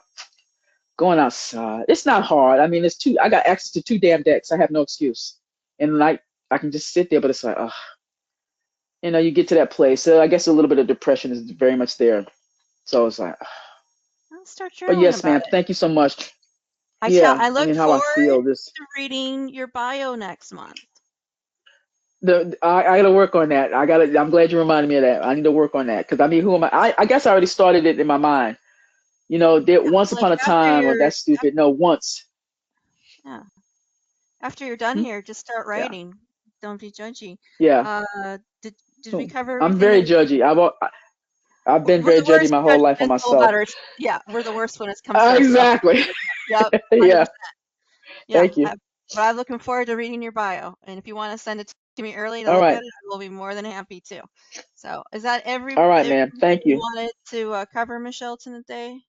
going outside. It's not hard. I mean, I got access to 2 damn decks. I have no excuse, and like I can just sit there. But it's like, you get to that place. So I guess a little bit of depression is very much there. So it's like, start But journaling yes, about ma'am, it. thank you so much. I Yeah, I I look mean, how I forward feel this. to reading your bio next month. I gotta work on that. I'm glad you reminded me of that. I need to work on that because I mean, who am I? I guess I already started it in my mind. You know, there Yeah, once like upon a time, or that's stupid. No, once. yeah, after you're done Hmm? here, just start Yeah, writing. Don't be judgy. yeah. Uh, did we So cover I'm everything? very judgy. I've been We're very the judgy worst my whole life on judgmental about myself. our. Yeah, we're the worst when it comes to ourselves. Exactly. Yep, Yeah. 100%. Yeah, Thank you. but I'm looking forward to reading your bio. And if you want to send it to me early to All look at right. it, I will be more than happy to. So, is that All right, everything man. Thank you you. wanted to cover, Michelle, today?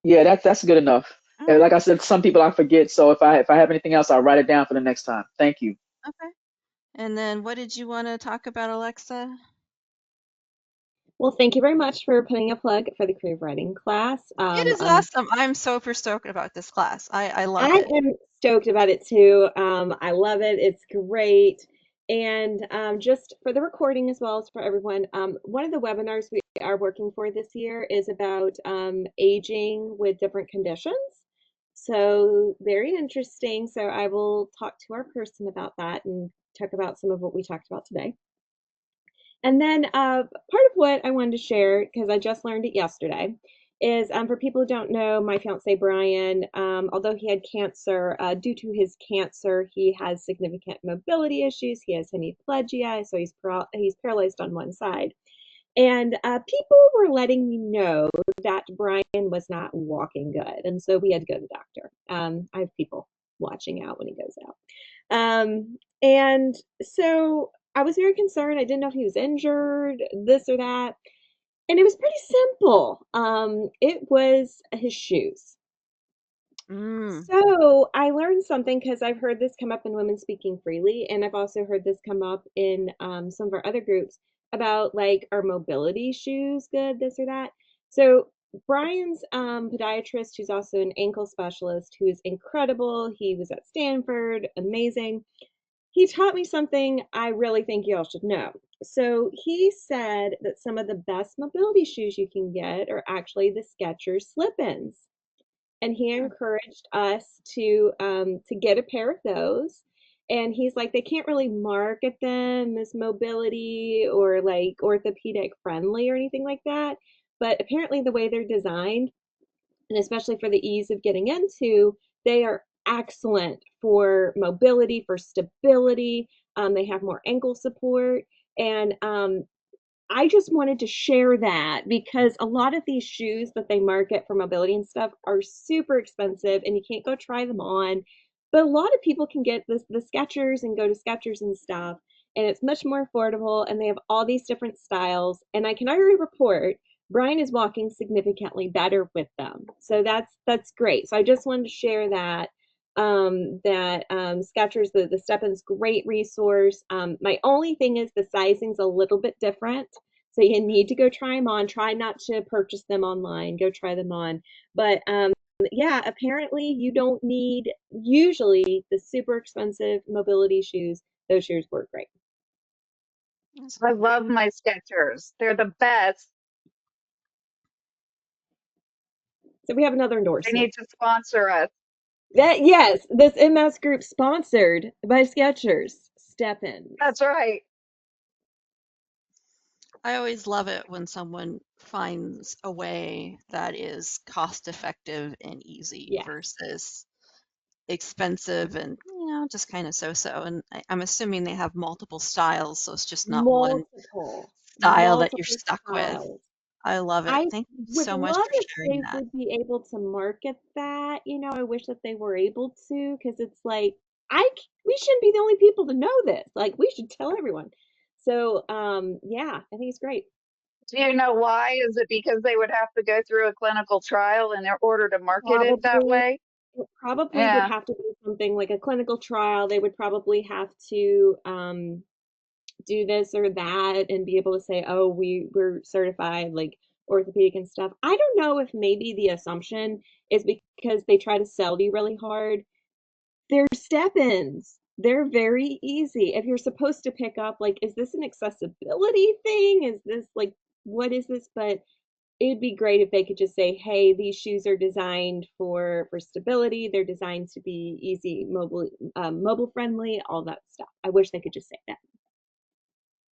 Yeah, that's good enough. All And right. like I said, some people I forget. So if I have anything else, I'll write it down for the next time. Thank you. Okay. And then what did you want to talk about, Alexa? Well, thank you very much for putting a plug for the creative writing class. It is awesome. I'm super stoked about this class. I love I it. am stoked about it too. I love it. It's great. And just for the recording as well as for everyone, one of the webinars we are working for this year is about aging with different conditions. So very interesting. So I will talk to our person about that and talk about some of what we talked about today. And then part of what I wanted to share, because I just learned it yesterday, is for people who don't know, my fiance Brian, although he had cancer, due to his cancer, he has significant mobility issues. He has hemiplegia, so he's paralyzed on one side. And people were letting me know that Brian was not walking good, and so we had to go to the doctor. I have people watching out when he goes out. And so I was very concerned. I didn't know if he was injured, this or that. And it was pretty simple. It was his shoes. Mm. So I learned something because I've heard this come up in Women Speaking Freely, and I've also heard this come up in some of our other groups about like, are mobility shoes good, this or that. So Brian's podiatrist, who's also an ankle specialist, who is incredible. He was at Stanford, amazing. He taught me something I really think y'all should know. So he said that some of the best mobility shoes you can get are actually the Skechers slip-ins, and he encouraged us to get a pair of those. And he's like, they can't really market them as mobility or like orthopedic friendly or anything like that, but apparently the way they're designed, and especially for the ease of getting into, they are excellent for mobility, for stability. They have more ankle support, and I just wanted to share that because a lot of these shoes that they market for mobility and stuff are super expensive and you can't go try them on. But a lot of people can get the Skechers and go to Skechers and stuff, and it's much more affordable. And they have all these different styles. And I can already report Brian is walking significantly better with them, so that's great. So I just wanted to share that Skechers, the Step-in's great resource. My only thing is the sizing's a little bit different. So you need to go try them on. Try not to purchase them online. Go try them on. But yeah, apparently you don't need usually the super expensive mobility shoes. Those shoes work great. I love my Skechers. They're the best. So we have another They endorsement. need to sponsor us. Yes, this MS group sponsored by Skechers. Step in. That's right. I always love it when someone finds a way that is cost effective and easy Yes. versus expensive and just kind of so-so. And I'm assuming they have multiple styles, so it's just not one style that you're Multiple stuck with. styles. I love it. I Thank you would so much love for if sharing they that. would be able to market that. I wish that they were able to, because it's like we shouldn't be the only people to know this. Like we should tell everyone. So yeah, I think it's great. Do you know why? Is it because they would have to go through a clinical trial in order to market it that Probably way? it probably would Yeah. have to be something like a clinical trial. They would probably have to do this or that and be able to say, oh, we're certified like orthopedic and stuff. I don't know if maybe the assumption is because they try to sell you really hard. They're step-ins. They're very easy. If you're supposed to pick up, like, is this an accessibility thing? Is this like, what is this? But it'd be great if they could just say, hey, these shoes are designed for stability. They're designed to be easy, mobile friendly, all that stuff. I wish they could just say that.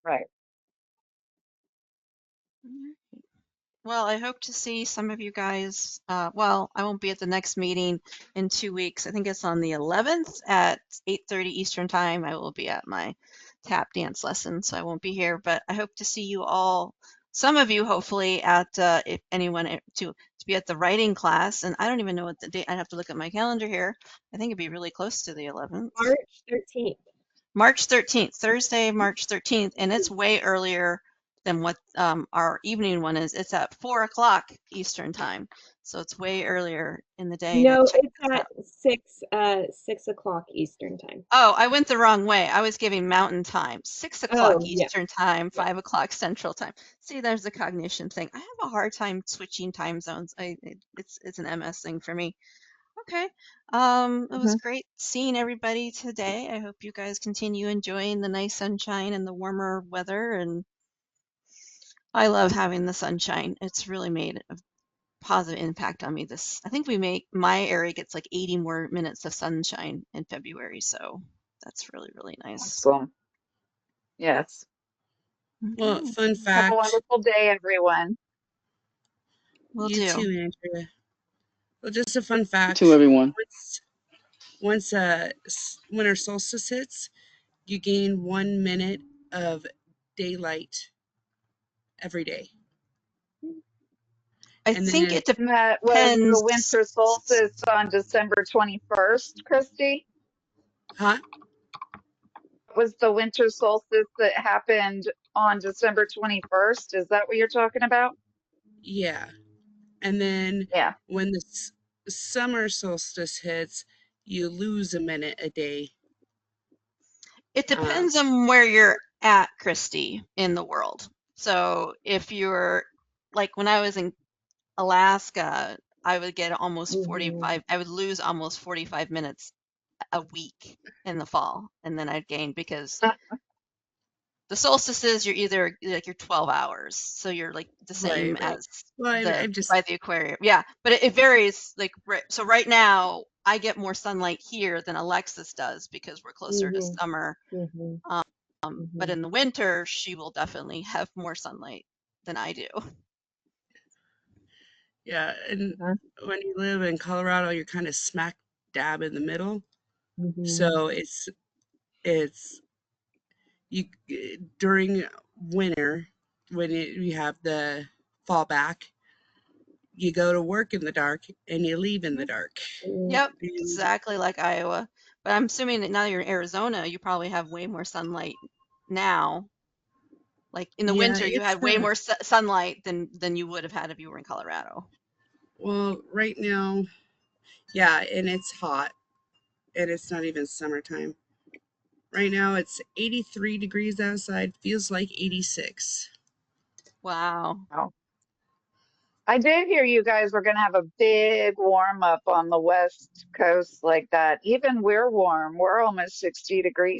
Right. Well, I hope to see some of you guys. Well, I won't be at the next meeting in 2 weeks. I think it's on the 11th at 8:30 Eastern Time. I will be at my tap dance lesson, so I won't be here. But I hope to see you all, some of you hopefully, at if anyone to be at the writing class. And I don't even know what the date. I'd have to look at my calendar here. I think it'd be really close to the 11th. March 13th. March 13th, Thursday, March 13th, and it's way earlier than what our evening one is. It's at 4 o'clock Eastern time, so it's way earlier in the day to No, check it's this at 6 o'clock Eastern time. Oh, I went the wrong way. I was giving Mountain Time, 6 o'clock Oh, yeah. Eastern time, 5 o'clock Central time. See, there's the cognition thing. I have a hard time switching time zones. It's an MS thing for me. Okay. It was great seeing everybody today. I hope you guys continue enjoying the nice sunshine and the warmer weather. And I love having the sunshine. It's really made a positive impact on me. I think my area gets like 80 more minutes of sunshine in February. So that's really, really nice. Awesome. Yes. Well, Okay. fun Have a fact. wonderful day, everyone. Will You do. too, Andrea. Well, just a fun fact. To everyone. Once winter solstice hits, you gain 1 minute of daylight every day. I And think then it And that was the depends. winter solstice on December 21st, Christy? Huh? Was the winter solstice that happened on December 21st? Is that what you're talking about? Yeah. And then Yeah. when the summer solstice hits, you lose a minute a day. It depends on where you're at, Christy, in the world. So if you're like when I was in Alaska, I would get almost 45, I would lose almost 45 minutes a week in the fall, and then I'd gain because the solstices you're either like you're 12 hours, so you're like the same Right. as Well, I'm just by the aquarium. Yeah, but it varies. Like so, right now I get more sunlight here than Alexis does because we're closer to summer. But in the winter, she will definitely have more sunlight than I do. Yeah, and when you live in Colorado, you're kind of smack dab in the middle. So it's you during winter when you have the fall back, you go to work in the dark and you leave in the dark. Yep, And exactly like Iowa. But I'm assuming that now you're in Arizona, you probably have way more sunlight now. Like in the yeah, winter, you it's had way more sunlight than you would have had if you were in Colorado. well, right now, yeah, and it's hot and it's not even summertime. Right now it's 83 degrees outside, feels like 86. Wow. Oh. I did hear you guys were going to have a big warm up on the West Coast like that. Even we're warm. We're almost 60 degrees